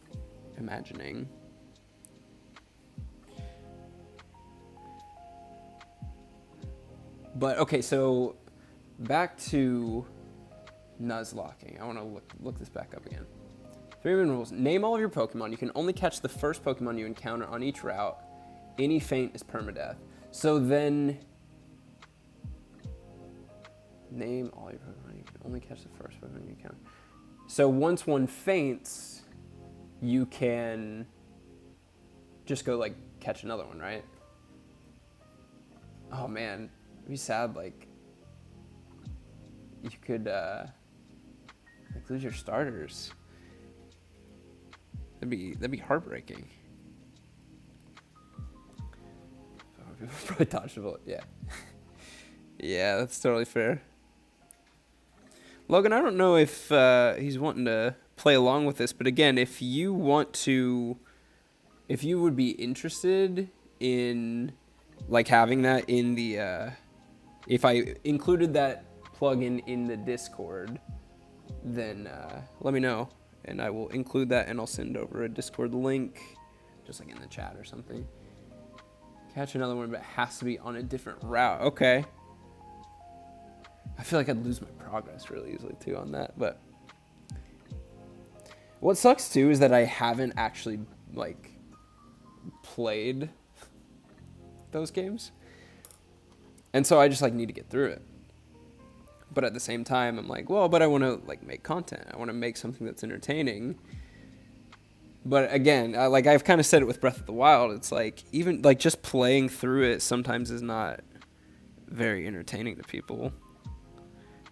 But okay, so back to Nuzlocking. I want to look this back up again. 3 main rules. Name all of your Pokemon. You can only catch the first Pokemon you encounter on each route. Any feint is permadeath. So then, name all your Pokemon. You can only catch the first Pokemon you encounter. So once one faints, you can just go like catch another one, right? Oh man, it'd be sad. Like you could like lose your starters. That'd be heartbreaking. People probably dodged the bullet. Yeah. Yeah, that's totally fair. Logan, I don't know if he's wanting to play along with this, but again, if you would be interested in like having that in the, if I included that plugin in the Discord, then let me know, and I will include that, and I'll send over a Discord link, just like in the chat or something. Catch another one, but it has to be on a different route. Okay. I feel like I'd lose my progress really easily too on that, but what sucks too is that I haven't actually like played those games, and so I just like need to get through it. But at the same time, I'm like, well, but I want to like make content. I want to make something that's entertaining. But again, like I've kind of said it with Breath of the Wild, it's like even like just playing through it sometimes is not very entertaining to people.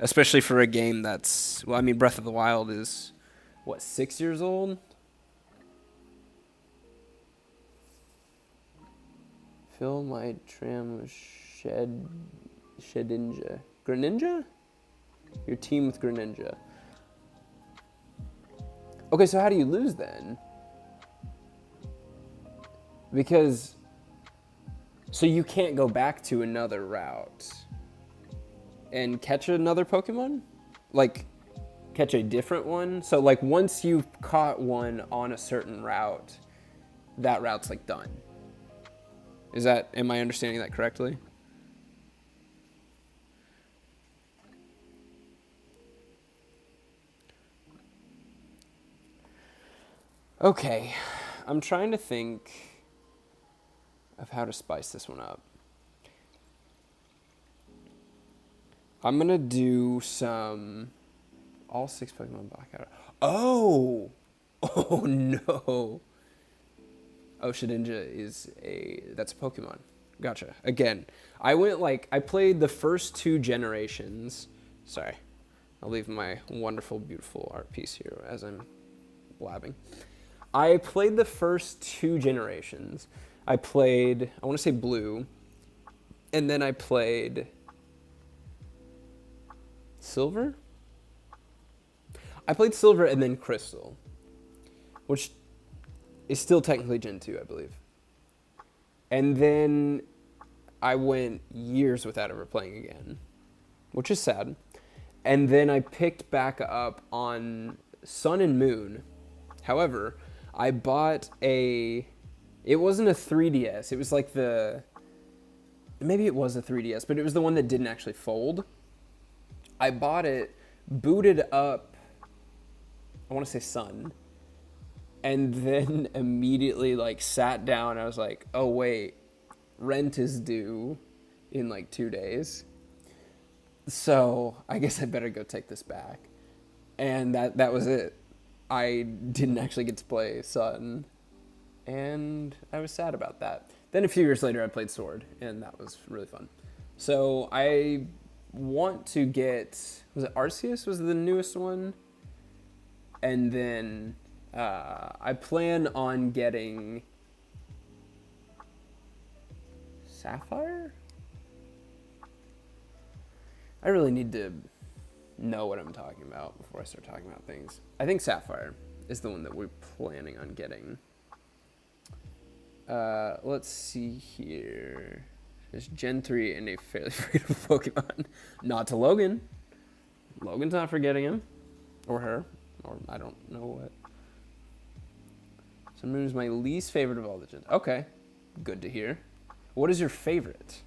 Especially for a game that's, well, I mean, Breath of the Wild is, what, 6 years old? Fill my tram with Shedinja. Greninja? Your team with Greninja. Okay, so how do you lose then? Because, so you can't go back to another route and catch another Pokemon? Like, catch a different one? So, like, once you've caught one on a certain route, that route's, like, done. Am I understanding that correctly? Okay, I'm trying to think of how to spice this one up. I'm going to do all 6 Pokemon blackout. Oh! Oh, no. Oh, Shedinja that's a Pokemon. Gotcha. Again, I played the first 2 generations. Sorry. I'll leave my wonderful, beautiful art piece here as I'm blabbing. I played the first 2 generations. I played, I want to say blue, and then I played silver? I played silver and then crystal, which is still technically Gen 2, I believe. And then I went years without ever playing again, which is sad. And then I picked back up on Sun and Moon. However, I bought it wasn't a 3DS. It was like maybe it was a 3DS, but it was the one that didn't actually fold. I bought it, booted up, I want to say Sun, and then immediately like sat down. I was like, oh wait, rent is due in like 2 days. So I guess I better go take this back. And that was it. I didn't actually get to play Sun, and I was sad about that. Then a few years later, I played Sword, and that was really fun. So I want to get, was it Arceus was the newest one? And then I plan on getting Sapphire? I really need to know what I'm talking about before I start talking about things. I think Sapphire is the one that we're planning on getting. Let's see here. There's Gen 3 and a fairly forgettable Pokemon. Not to Logan. Logan's not forgetting him. Or her. Or I don't know what. Sun Moon is my least favorite of all the gens. Okay. Good to hear. What is your favorite?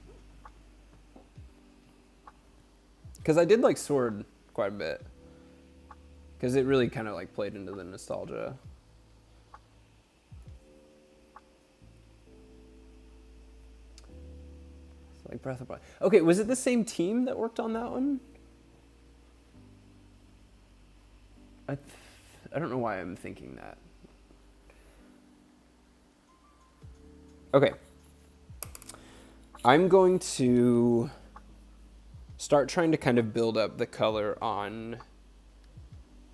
Because I did like Sword quite a bit. Because it really kind of like played into the nostalgia. It's like Breath of Fire. Okay, was it the same team that worked on that one? I don't know why I'm thinking that. Okay. I'm going to start trying to kind of build up the color on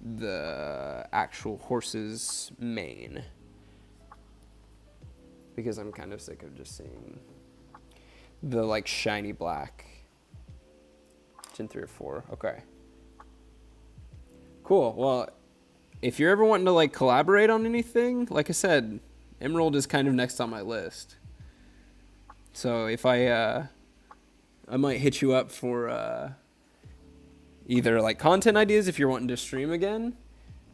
the actual horse's mane. Because I'm kind of sick of just seeing the like shiny black. Gen 3 or 4. Okay. Cool. Well, if you're ever wanting to like collaborate on anything, like I said, Emerald is kind of next on my list. So if I might hit you up for either like content ideas if you're wanting to stream again,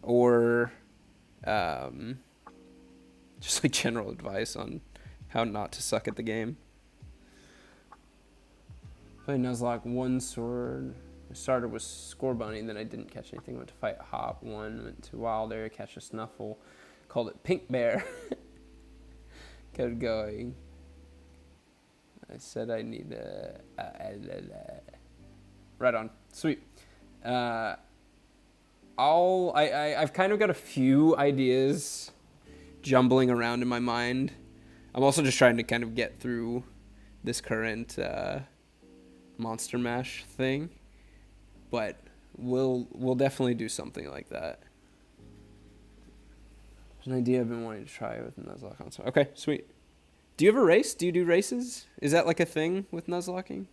or just like general advice on how not to suck at the game. Played Nuzlocke, 1 sword. I started with Scorbunny, and then I didn't catch anything. Went to fight Hop 1, went to Wild Area, catch a Snuffle. Called it Pink Bear. Kept going. I said I need right on. Sweet. I've kind of got a few ideas jumbling around in my mind. I'm also just trying to kind of get through this current Monster Mash thing, but we'll definitely do something like that. There's an idea I've been wanting to try with Nuzlocke on. Okay, sweet. Do you ever race? Do you do races? Is that like a thing with Nuzlocking?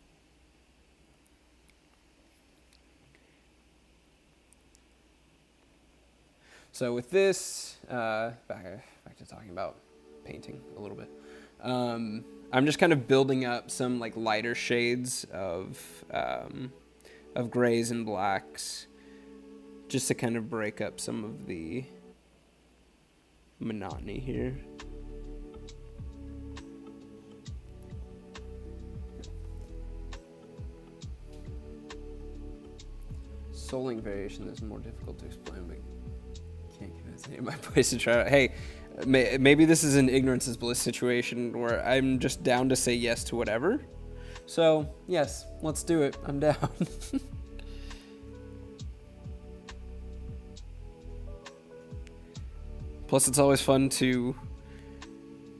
So with this, back to talking about painting a little bit. I'm just kind of building up some like lighter shades of grays and blacks, just to kind of break up some of the monotony here. Soling variation is more difficult to explain, but can't convince any of my boys to try it. Hey, maybe this is an ignorance is bliss situation where I'm just down to say yes to whatever. So, yes, let's do it. I'm down. Plus, it's always fun to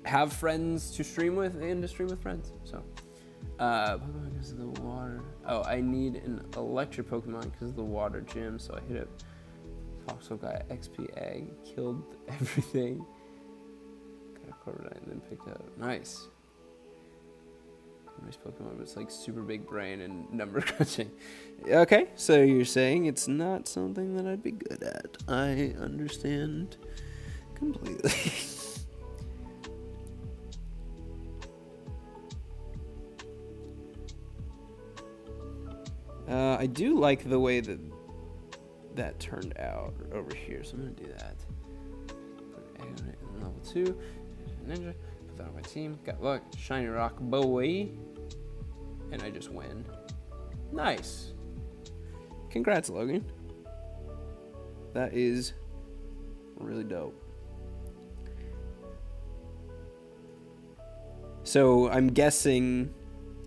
have friends to stream with and to stream with friends. So, Pokemon because of the water. Oh, I need an electric Pokemon because of the water gym. So I hit it Voxel guy XP egg killed everything. Got a Corviknight and then picked up. Nice. Nice Pokemon, but it's like super big brain and number crunching. Okay, so you're saying it's not something that I'd be good at. I understand completely. I do like the way that turned out over here, so I'm gonna do that. Put an egg on it in level 2. Ninja. Put that on my team. Got luck. Shiny Rock Boy. And I just win. Nice. Congrats, Logan. That is really dope. So I'm guessing,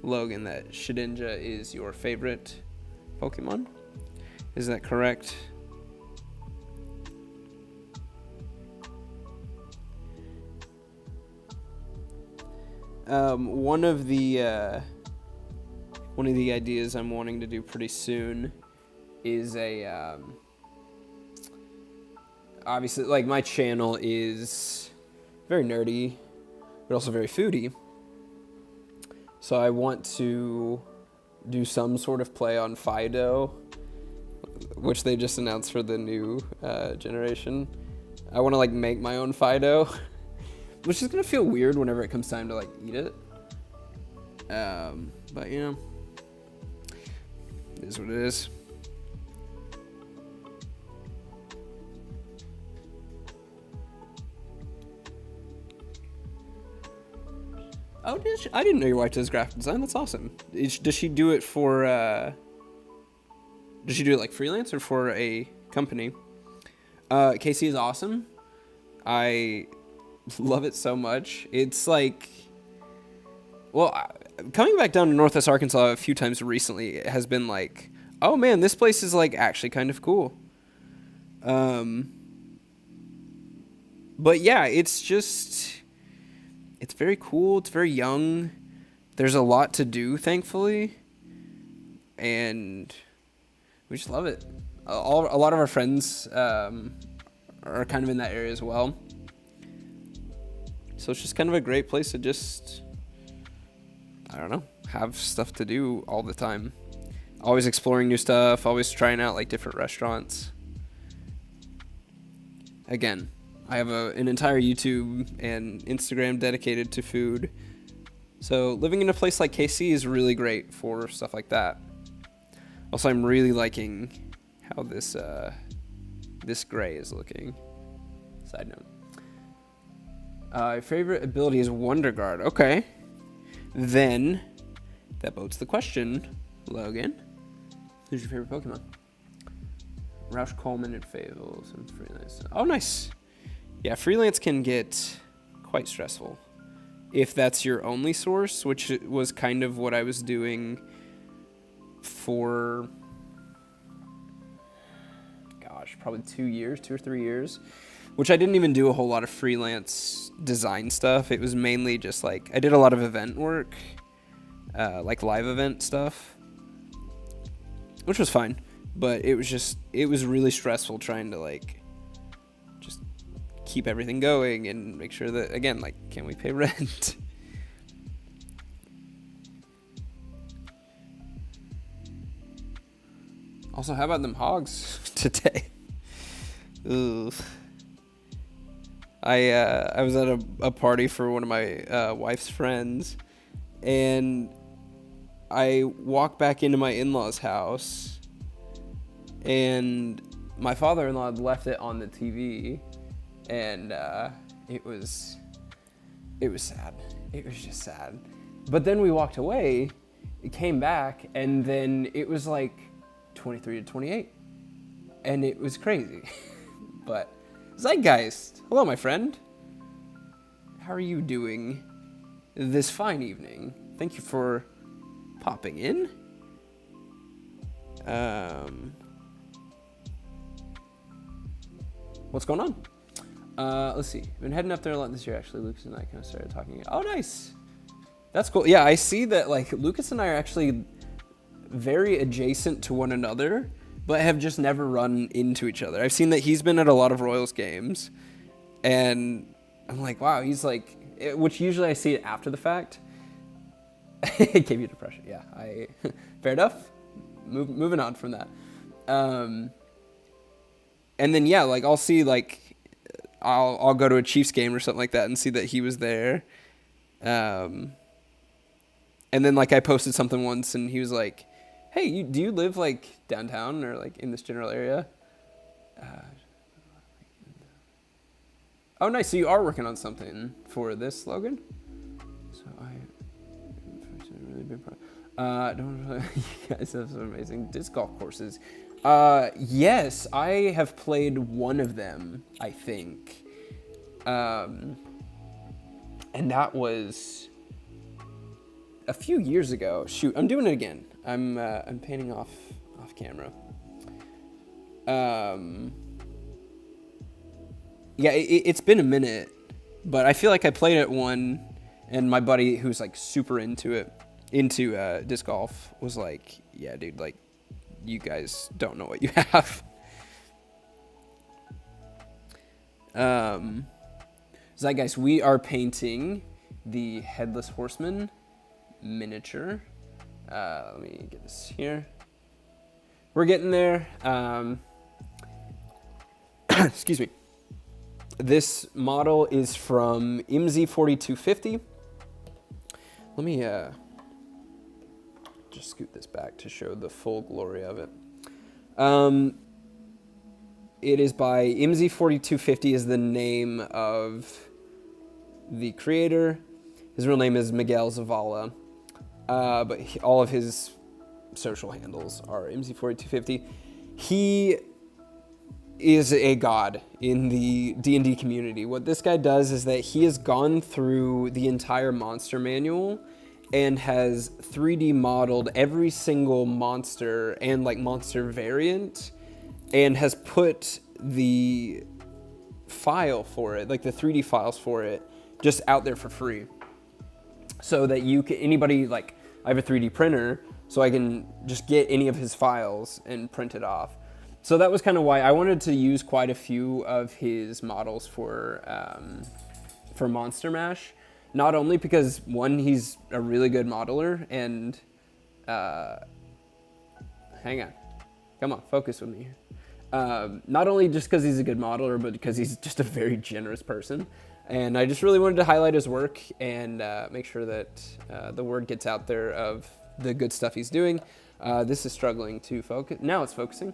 Logan, that Shedinja is your favorite Pokemon. Is that correct? One of the ideas I'm wanting to do pretty soon is a obviously, like, my channel is very nerdy but also very foodie, so I want to do some sort of play on Fido, which they just announced for the new generation. I want to like make my own Fido, which is gonna feel weird whenever it comes time to like eat it. But you know, it is what it is. Oh, I didn't know your wife does graphic design. That's awesome. Does she do it for? Does she do it like freelance or for a company? Casey is awesome. I love it so much. It's like, well, coming back down to Northwest Arkansas a few times recently has been like, oh man, this place is like actually kind of cool. But yeah, it's very cool. It's very young. There's a lot to do, thankfully, and we just love it. A lot of our friends are kind of in that area as well. So it's just kind of a great place to just, I don't know, have stuff to do all the time. Always exploring new stuff, always trying out like different restaurants. Again, I have an entire YouTube and Instagram dedicated to food. So living in a place like KC is really great for stuff like that. Also, I'm really liking how this gray is looking. Side note. Favorite ability is Wonder Guard. Okay. Then that bodes the question, Logan. Who's your favorite Pokemon? Roush Coleman and Fables and Freelance. Oh, nice. Yeah, Freelance can get quite stressful if that's your only source, which was kind of what I was doing for, gosh, probably 2 or 3 years, which I didn't even do a whole lot of freelance design stuff. It was mainly just like, I did a lot of event work, like live event stuff, which was fine, but it was really stressful trying to like just keep everything going and make sure that, again, like, can we pay rent? Also, how about them hogs today? Ooh. I was at a party for one of my wife's friends, and I walked back into my in-laws' house, and my father-in-law had left it on the TV, and it was sad. It was just sad. But then we walked away, it came back, and then it was like 23-28, and it was crazy. But Zeitgeist, hello, my friend. How are you doing this fine evening? Thank you for popping in. What's going on? Let's see. I've been heading up there a lot this year, actually. Lucas and I kind of started talking. Oh, nice. That's cool. Yeah, I see that, like, Lucas and I are actually very adjacent to one another, but have just never run into each other. I've seen that he's been at a lot of Royals games, and I'm like, wow, he's like, which usually I see it after the fact. It gave you depression. Yeah, fair enough. Moving on from that. And then, yeah, like I'll see, like, I'll go to a Chiefs game or something like that and see that he was there. And then, like, I posted something once and he was like, hey, do you live, like, downtown or, like, in this general area? Oh, nice. So you are working on something for this, Logan? So really been don't you guys have some amazing disc golf courses. Yes, I have played one of them, I think. And that was a few years ago. Shoot, I'm doing it again. I'm painting off camera. Yeah, it's been a minute, but I feel like I played it one, and my buddy who's like super into disc golf was like, yeah, dude, like, you guys don't know what you have. Zeitgeist, we are painting the Headless Horseman miniature. Let me get this here. We're getting there. Excuse me. This model is from IMSI 4250. Let me just scoot this back to show the full glory of it. It is by IMSI 4250 is the name of the creator. His real name is Miguel Zavala, but all of his social handles are IMSI 4250. He is a god in the D&D community. What this guy does is that he has gone through the entire monster manual and has 3D modeled every single monster and like monster variant, and has put the file for it, like the 3D files for it, just out there for free. So that you can, anybody, like, I have a 3D printer, so I can just get any of his files and print it off. So that was kind of why I wanted to use quite a few of his models for Monster Mash. Not only because, one, he's a really good modeler, and hang on, come on, focus with me. Not only just because he's a good modeler, but because he's just a very generous person. And I just really wanted to highlight his work and make sure that the word gets out there of the good stuff he's doing. This is struggling to focus. Now it's focusing.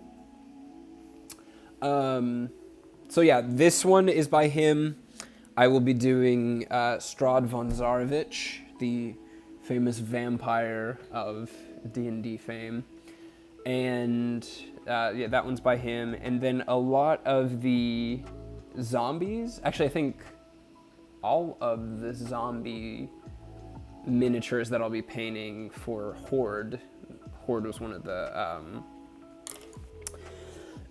So yeah, this one is by him. I will be doing Strahd von Zarovich, the famous vampire of D&D fame. And yeah, that one's by him. And then a lot of the zombies, actually I think all of the zombie miniatures that I'll be painting for Horde. Horde was one of the,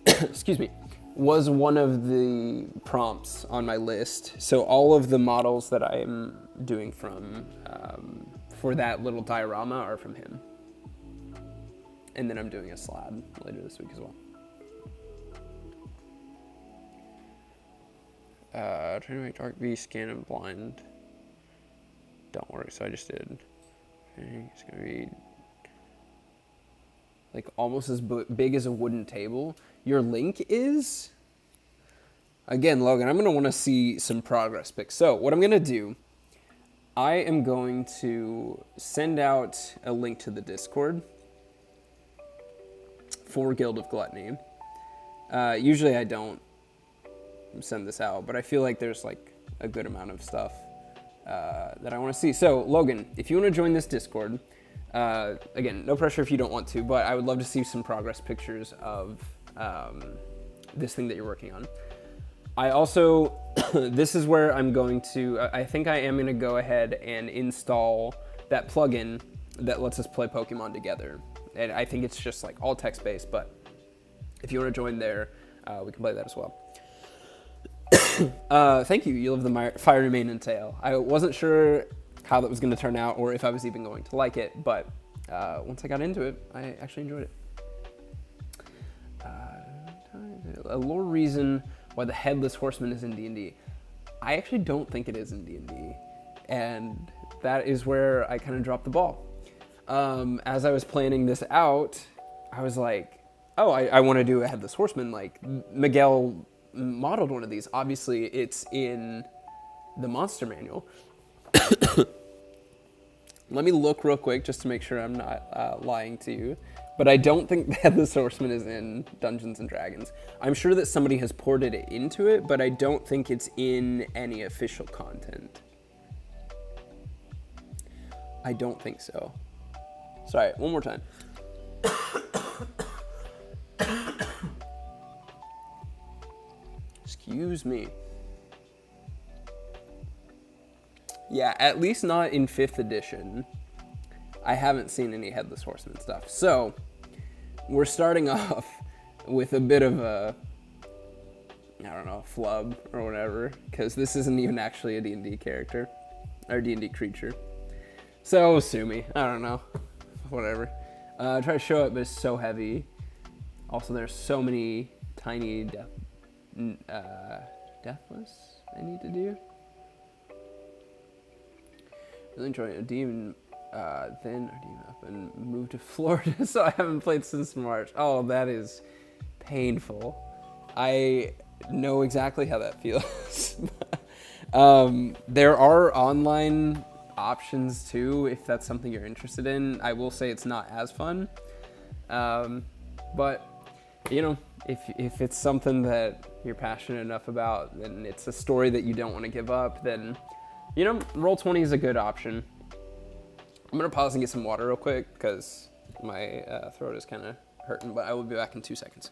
excuse me, was one of the prompts on my list. So all of the models that I'm doing from, for that little diorama are from him. And then I'm doing a slab later this week as well. Trying to make Dark V scan and blind. Don't worry, so I just did. It's gonna be like almost as big as a wooden table. Your link is? Again, Logan, I'm gonna wanna see some progress pics. So what I'm gonna do, I am going to send out a link to the Discord for Guild of Gluttony. Usually I don't send this out, but I feel like there's like a good amount of stuff that I want to see. So Logan, if you want to join this Discord, again, no pressure if you don't want to, but I would love to see some progress pictures of this thing that you're working on. I also, this is where I'm going to, I think I am going to go ahead and install that plugin that lets us play Pokemon together. And I think it's just like all text-based, but if you want to join there, we can play that as well. Thank you. You love the Fiery Mane and Tail. I wasn't sure how that was going to turn out or if I was even going to like it, but once I got into it, I actually enjoyed it. a lore reason why the Headless Horseman is in D&D. I actually don't think it is in D&D, and that is where I kind of dropped the ball. As I was planning this out, I was like, oh, I want to do a Headless Horseman. Like, Miguel modeled one of these. Obviously, it's in the monster manual. Let me look real quick just to make sure I'm not lying to you. But I don't think Headless Horseman is in Dungeons & Dragons. I'm sure that somebody has ported it into it, but I don't think it's in any official content. I don't think so. Sorry, one more time. Excuse me. Yeah, at least not in 5th edition. I haven't seen any Headless Horseman stuff. So, we're starting off with a bit of a, I don't know, flub or whatever, because this isn't even actually a D&D character, or D&D creature. So, sue me. I don't know. Whatever. I try to show it, but it's so heavy. Also, there's so many tiny deathless I need to do. Really enjoying a demon, then our demon up and moved to Florida, so I haven't played since March. Oh, that is painful. I know exactly how that feels. There are online options too, if that's something you're interested in. I will say it's not as fun, but you know, if it's something that you're passionate enough about, and it's a story that you don't want to give up, then you know, Roll20 is a good option. I'm gonna pause and get some water real quick because my throat is kind of hurting, but I will be back in 2 seconds.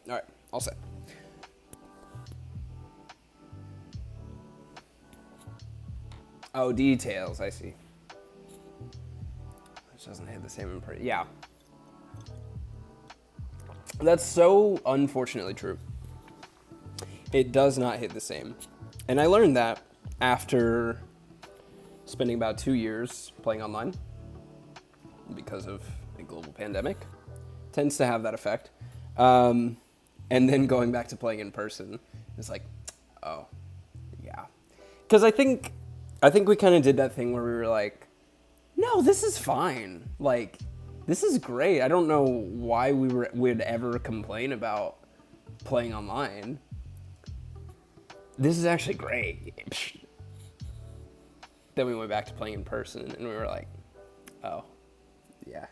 All right, all set. Oh, details, I see. Which doesn't hit the same impression. Yeah. That's so unfortunately true. It does not hit the same. And I learned that after spending about 2 years playing online because of a global pandemic. Tends to have that effect. And then going back to playing in person, it's like, oh, yeah. Because I think we kind of did that thing where we were like, no, this is fine. Like, this is great. I don't know why would ever complain about playing online. This is actually great. Then we went back to playing in person, and we were like, oh, yeah.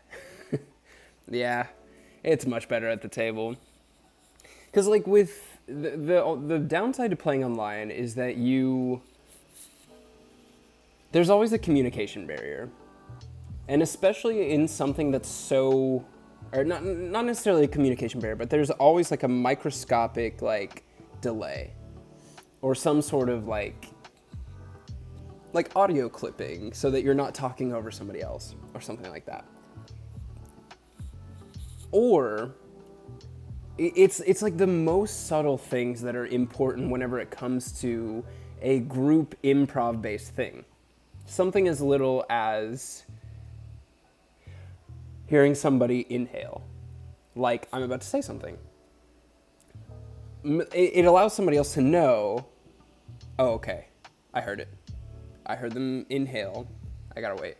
Yeah, it's much better at the table. Because, like, with the downside to playing online is that there's always a communication barrier. And especially in something that's so, or not necessarily a communication barrier, but there's always, like, a microscopic, like, delay. Or some sort of, like audio clipping so that you're not talking over somebody else or something like that. Or it's like the most subtle things that are important whenever it comes to a group improv-based thing. Something as little as hearing somebody inhale, like I'm about to say something. It allows somebody else to know, oh, okay, I heard it. I heard them inhale. I gotta wait.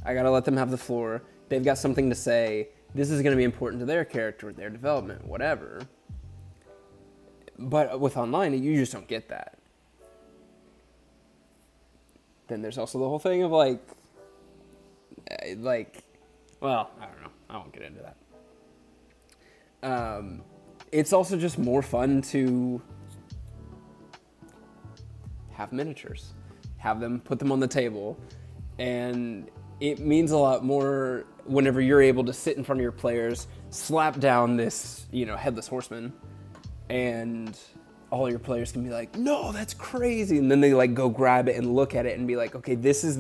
I gotta let them have the floor. They've got something to say. This is gonna be important to their character, their development, whatever. But with online, you just don't get that. Then there's also the whole thing of well, I don't know. I won't get into that. It's also just more fun to have miniatures, have them, put them on the table, and it means a lot more whenever you're able to sit in front of your players, slap down this, Headless Horseman, and all your players can be like, no, that's crazy. And then they like go grab it and look at it and be like, okay, this is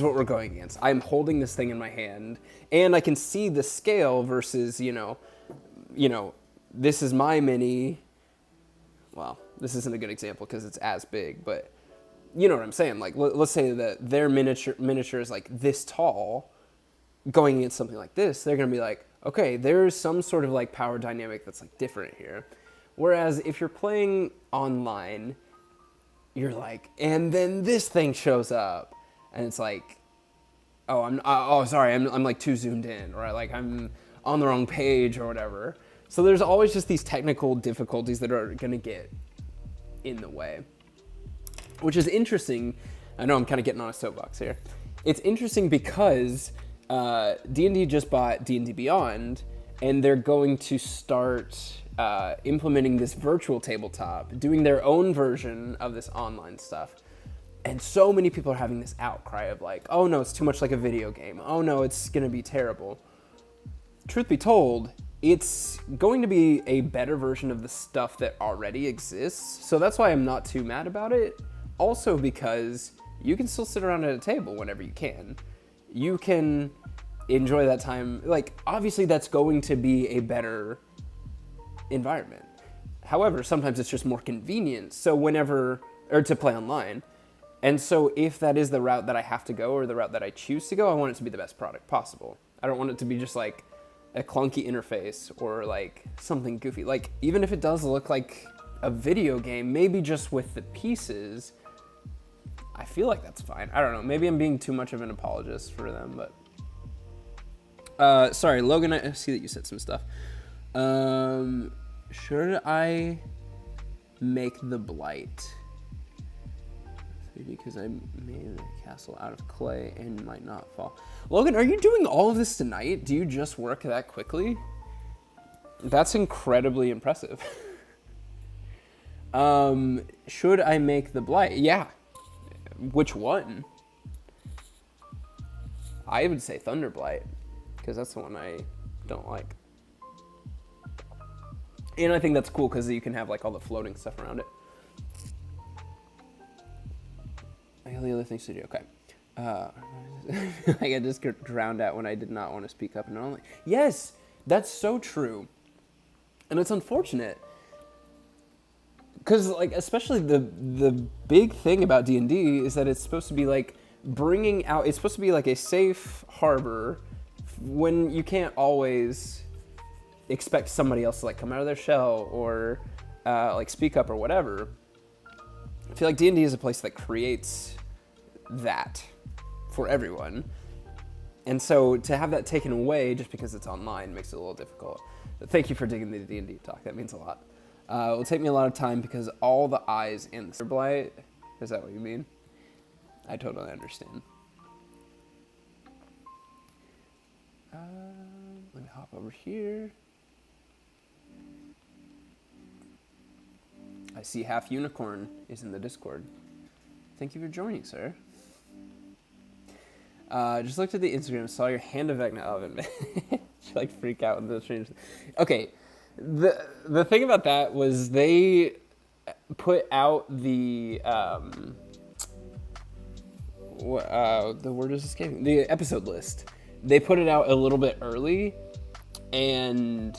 what we're going against. I'm holding this thing in my hand and I can see the scale versus, you know, this is my mini. Well, this isn't a good example because it's as big, but you know what I'm saying? Like, let's say that their miniature is like this tall going against something like this. They're going to be like, okay, there's some sort of like power dynamic that's like different here. Whereas if you're playing online, you're like, and then this thing shows up and it's like, sorry, I'm like too zoomed in, or like I'm on the wrong page or whatever. So there's always just these technical difficulties that are going to get in the way, which is interesting. I know I'm kind of getting on a soapbox here. It's interesting because D&D just bought D&D Beyond, and they're going to start implementing this virtual tabletop, doing their own version of this online stuff. And so many people are having this outcry of like, oh no, it's too much like a video game. Oh no, it's going to be terrible. Truth be told, it's going to be a better version of the stuff that already exists. So that's why I'm not too mad about it. Also because you can still sit around at a table whenever you can. You can enjoy that time. Like, obviously that's going to be a better environment. However, sometimes it's just more convenient. So to play online. And so if that is the route that I have to go or the route that I choose to go, I want it to be the best product possible. I don't want it to be just like a clunky interface or like something goofy. Like, even if it does look like a video game, maybe just with the pieces, I feel like that's fine. I don't know. Maybe I'm being too much of an apologist for them, but sorry, Logan, I see that you said some stuff. Should I make the blight? Because I made a castle out of clay and might not fall. Logan, are you doing all of this tonight? Do you just work that quickly? That's incredibly impressive. Should I make the blight? Yeah. Which one? I would say Thunderblight, because that's the one I don't like. And I think that's cool because you can have like all the floating stuff around it. I got the other things to do. Okay. I just got drowned out when I did not want to speak up. And I'm like, yes, that's so true. And it's unfortunate. Because, like, especially the big thing about D&D is that it's supposed to be, like, it's supposed to be, like, a safe harbor when you can't always expect somebody else to, like, come out of their shell or, like, speak up or whatever. I feel like D&D is a place that creates that for everyone. And so to have that taken away just because it's online makes it a little difficult. But thank you for digging the D&D talk. That means a lot. It will take me a lot of time because all the eyes in the blight. Is that what you mean? I totally understand. Let me hop over here. I see Half Unicorn is in the Discord. Thank you for joining, sir. Just looked at the Instagram, saw your Hand of Vecna oven. She like freak out with the strange. Okay, the thing about that was they put out the word is escaping, the episode list. They put it out a little bit early, and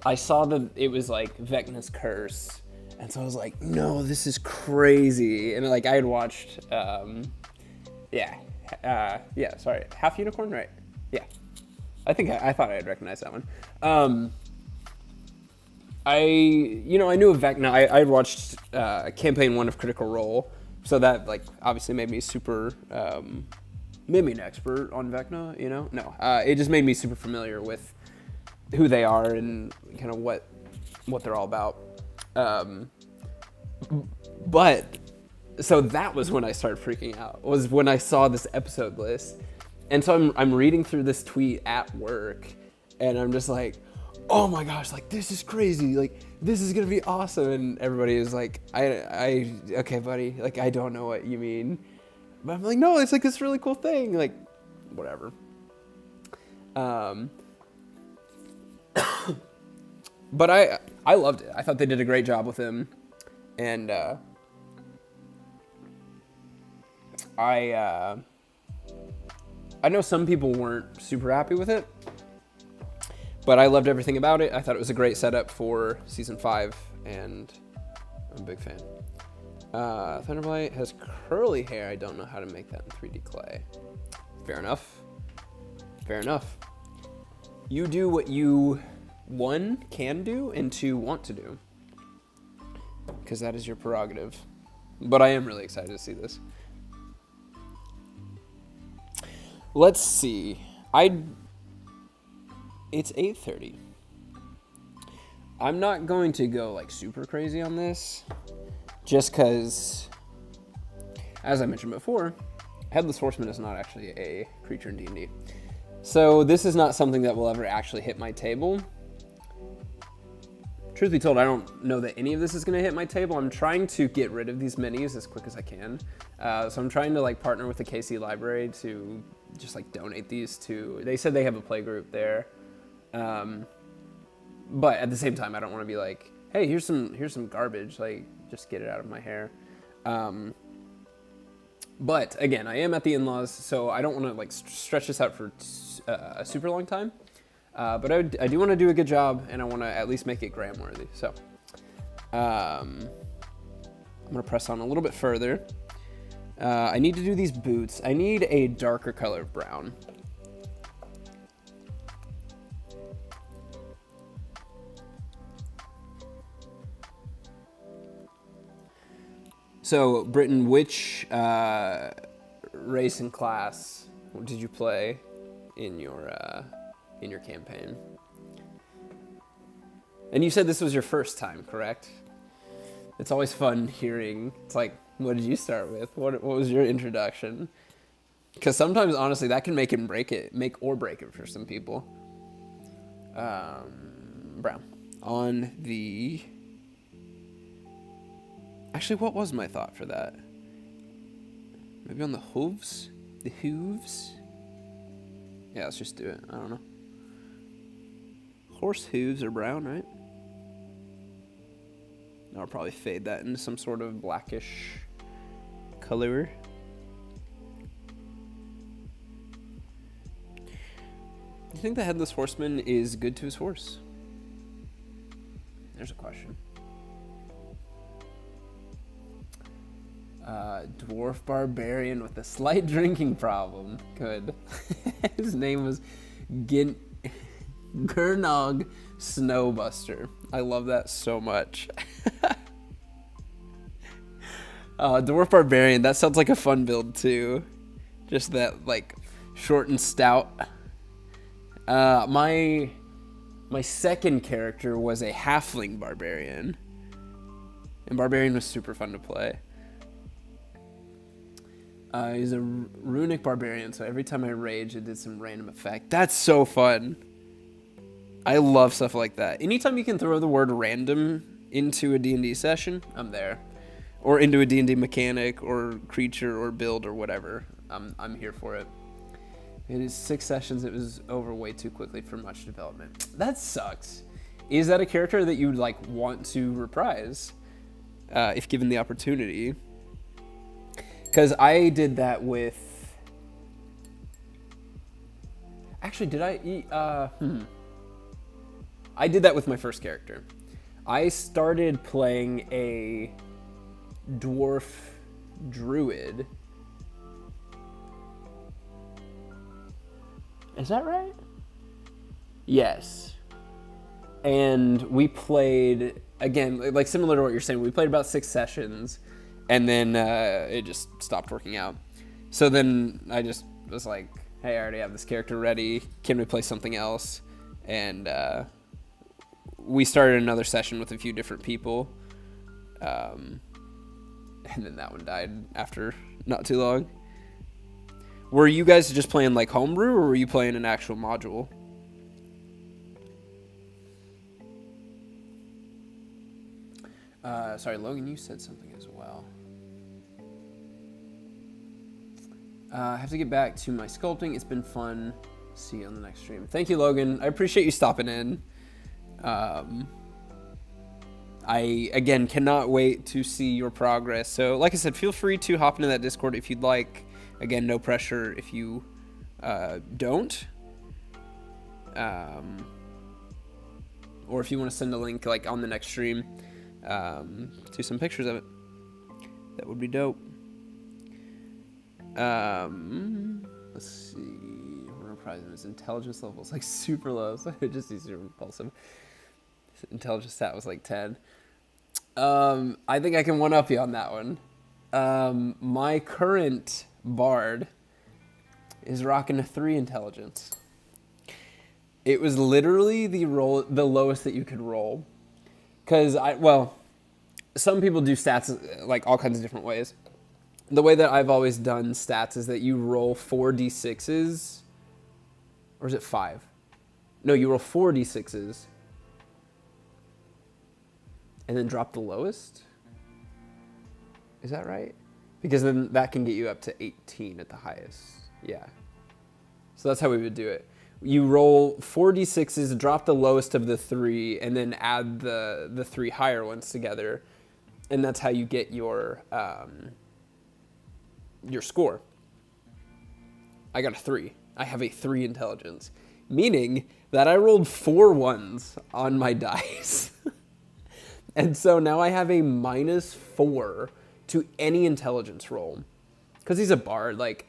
I saw that it was like Vecna's curse. And so I was like, no, this is crazy. And like I had watched, sorry, Half Unicorn, right? Yeah. I thought I had recognized that one. I knew of Vecna. I had watched campaign 1 of Critical Role. So that like obviously made me super, made me an expert on Vecna, you know? No, it just made me super familiar with who they are and kind of what they're all about. But so that was when I started freaking out, was when I saw this episode list. And so I'm reading through this tweet at work and I'm just like, oh my gosh, like this is crazy. Like this is going to be awesome. And everybody is like, okay, buddy, like I don't know what you mean. But I'm like, no, it's like this really cool thing. Like whatever. But I loved it. I thought they did a great job with him, and I know some people weren't super happy with it, but I loved everything about it. I thought it was a great setup for season 5, and I'm a big fan. Thunderblight has curly hair. I don't know how to make that in 3D clay. Fair enough. Fair enough. You do what you, 1, can do, and 2, want to do. Because that is your prerogative. But I am really excited to see this. Let's see. It's 8:30. I'm not going to go like super crazy on this, just because, as I mentioned before, Headless Horseman is not actually a creature in D&D. So this is not something that will ever actually hit my table. Truth be told, I don't know that any of this is going to hit my table. I'm trying to get rid of these minis as quick as I can. So I'm trying to like partner with the KC library to just like donate these to, they said they have a play group there. But at the same time, I don't want to be like, hey, here's some garbage, like just get it out of my hair. But again, I am at the in-laws, so I don't want to like stretch this out for a super long time. But I do want to do a good job, and I want to at least make it Graham worthy. So I'm going to press on a little bit further. I need to do these boots. I need a darker color of brown. So, Britton, which race and class did you play in your campaign? And you said this was your first time, correct? It's always fun hearing. It's like, what did you start with? What was your introduction? Because sometimes, honestly, that can make or break it for some people. Brown. On the... Actually, what was my thought for that? Maybe on the hooves? The hooves? Yeah, let's just do it. I don't know. Horse hooves are brown, right? I'll probably fade that into some sort of blackish color. Do you think the Headless Horseman is good to his horse? There's a question. Dwarf barbarian with a slight drinking problem. Good. His name was Gurnog Snowbuster. I love that so much. Dwarf barbarian. That sounds like a fun build too. Just that like short and stout. My second character was a halfling barbarian, and barbarian was super fun to play. He's a runic barbarian, so every time I rage, it did some random effect. That's so fun. I love stuff like that. Anytime you can throw the word random into a D&D session, I'm there. Or into a D&D mechanic or creature or build or whatever. I'm here for it. It is 6 sessions. It was over way too quickly for much development. That sucks. Is that a character that you'd like want to reprise if given the opportunity? Because I did that with... Actually, did I... I did that with my first character. I started playing a dwarf druid. Is that right? Yes. And we played, again, like similar to what you're saying, we played about 6 sessions, and then it just stopped working out. So then I just was like, hey, I already have this character ready. Can we play something else? And we started another session with a few different people. And then that one died after not too long. Were you guys just playing like homebrew, or were you playing an actual module? Sorry, Logan, you said something as well. I have to get back to my sculpting. It's been fun. See you on the next stream. Thank you, Logan. I appreciate you stopping in. I, again, cannot wait to see your progress. So, like I said, feel free to hop into that Discord if you'd like. Again, no pressure if you don't. Or if you want to send a link, like, on the next stream to some pictures of it. That would be dope. Let's see. His intelligence level is like super low, so it just he's super impulsive. His intelligence stat was like 10. I think I can one up you on that one. My current bard is rocking a 3 intelligence. It was literally the lowest that you could roll, because some people do stats like all kinds of different ways. The way that I've always done stats is that you roll 4d6s. Or is it 5? No, you roll 4d6s. And then drop the lowest? Is that right? Because then that can get you up to 18 at the highest. Yeah. So that's how we would do it. You roll 4d6s, drop the lowest of the 3, and then add the 3 higher ones together. And that's how you get your score. I got a 3. I have a 3 intelligence, meaning that I rolled 4 ones on my dice. And so now I have a -4 to any intelligence roll. Because he's a bard, like,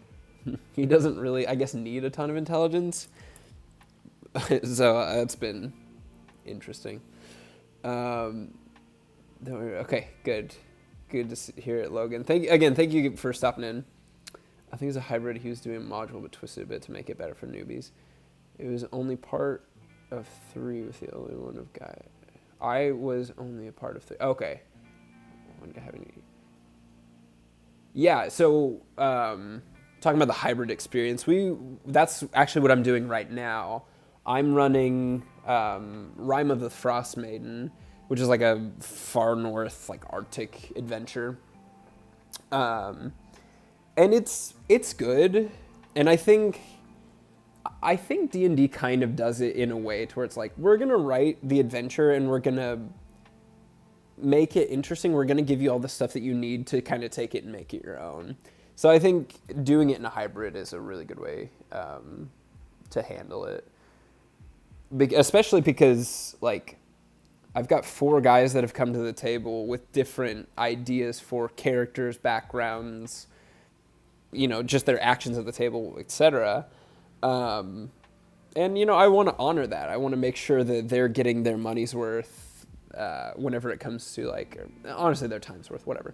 he doesn't really, I guess, need a ton of intelligence. So that's been interesting. Okay, good. Good to hear it, Logan. Thank you for stopping in. I think it's a hybrid. He was doing a module but twisted a bit to make it better for newbies. It was only part of 3 with the only one of guy. I was only a part of 3. Okay. One guy having. Yeah. So talking about the hybrid experience, that's actually what I'm doing right now. I'm running Rime of the Frost Maiden, which is like a far north, like Arctic adventure. And it's good, and I think D&D kind of does it in a way to where it's like, we're gonna write the adventure and we're gonna make it interesting. We're gonna give you all the stuff that you need to kind of take it and make it your own. So I think doing it in a hybrid is a really good way to handle it, especially because like I've got 4 guys that have come to the table with different ideas for characters, backgrounds, just their actions at the table, etc. And, I want to honor that. I want to make sure that they're getting their money's worth whenever it comes to, like, honestly, their time's worth, whatever.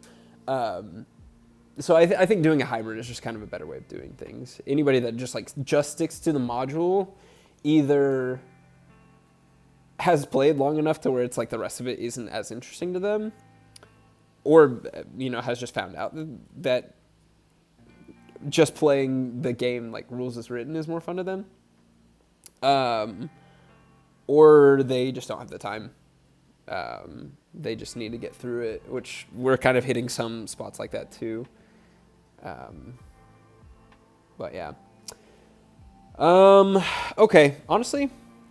So I think doing a hybrid is just kind of a better way of doing things. Anybody that just sticks to the module either has played long enough to where it's like the rest of it isn't as interesting to them, or, has just found out that just playing the game like rules as written is more fun to them, or they just don't have the time. They just need to get through it, which we're kind of hitting some spots like that too. But yeah. Okay, honestly,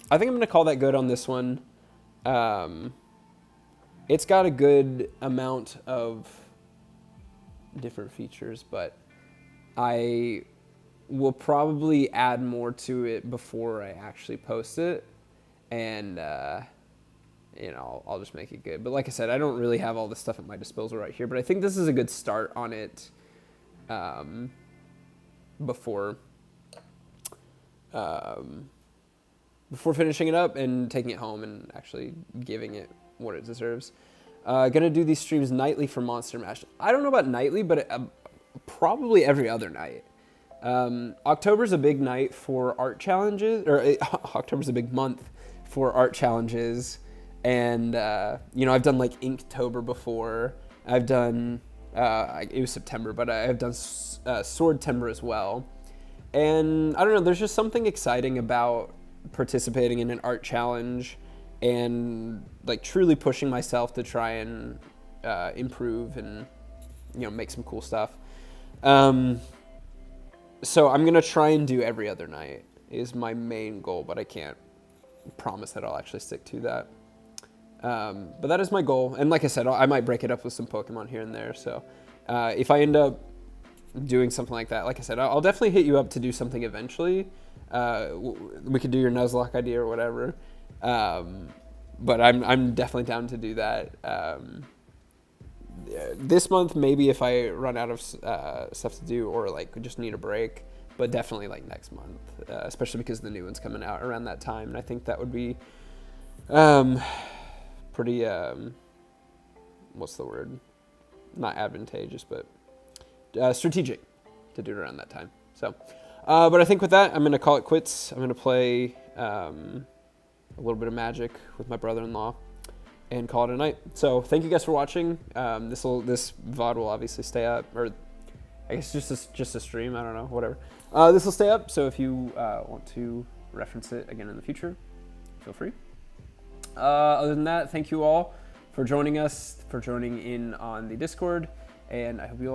I think I'm gonna call that good on this one. It's got a good amount of different features, but I will probably add more to it before I actually post it, and I'll just make it good. But like I said, I don't really have all this stuff at my disposal right here, but I think this is a good start on it before finishing it up and taking it home and actually giving it what it deserves. Gonna do these streams nightly for Monster Mash. I don't know about nightly, but probably every other night. October's a big night for art challenges, or October's a big month for art challenges. And, I've done like Inktober before. I've done, it was September, but I've done Swordtember as well. And I don't know, there's just something exciting about participating in an art challenge and like truly pushing myself to try and improve and, make some cool stuff. So I'm going to try and do every other night is my main goal, but I can't promise that I'll actually stick to that. But that is my goal. And like I said, I might break it up with some Pokemon here and there. So if I end up doing something like that, like I said, I'll definitely hit you up to do something eventually. We could do your Nuzlocke idea or whatever. But I'm definitely down to do that. This month, maybe if I run out of stuff to do or like just need a break, but definitely like next month, especially because the new one's coming out around that time. And I think that would be pretty, what's the word? Not advantageous, but strategic to do it around that time. So, but I think with that, I'm going to call it quits. I'm going to play a little bit of Magic with my brother-in-law and call it a night. So thank you guys for watching. This VOD will obviously stay up, or I guess just a stream. I don't know, whatever. This will stay up. So if you want to reference it again in the future, feel free. Other than that, thank you all for joining us, for joining in on the Discord, and I hope you all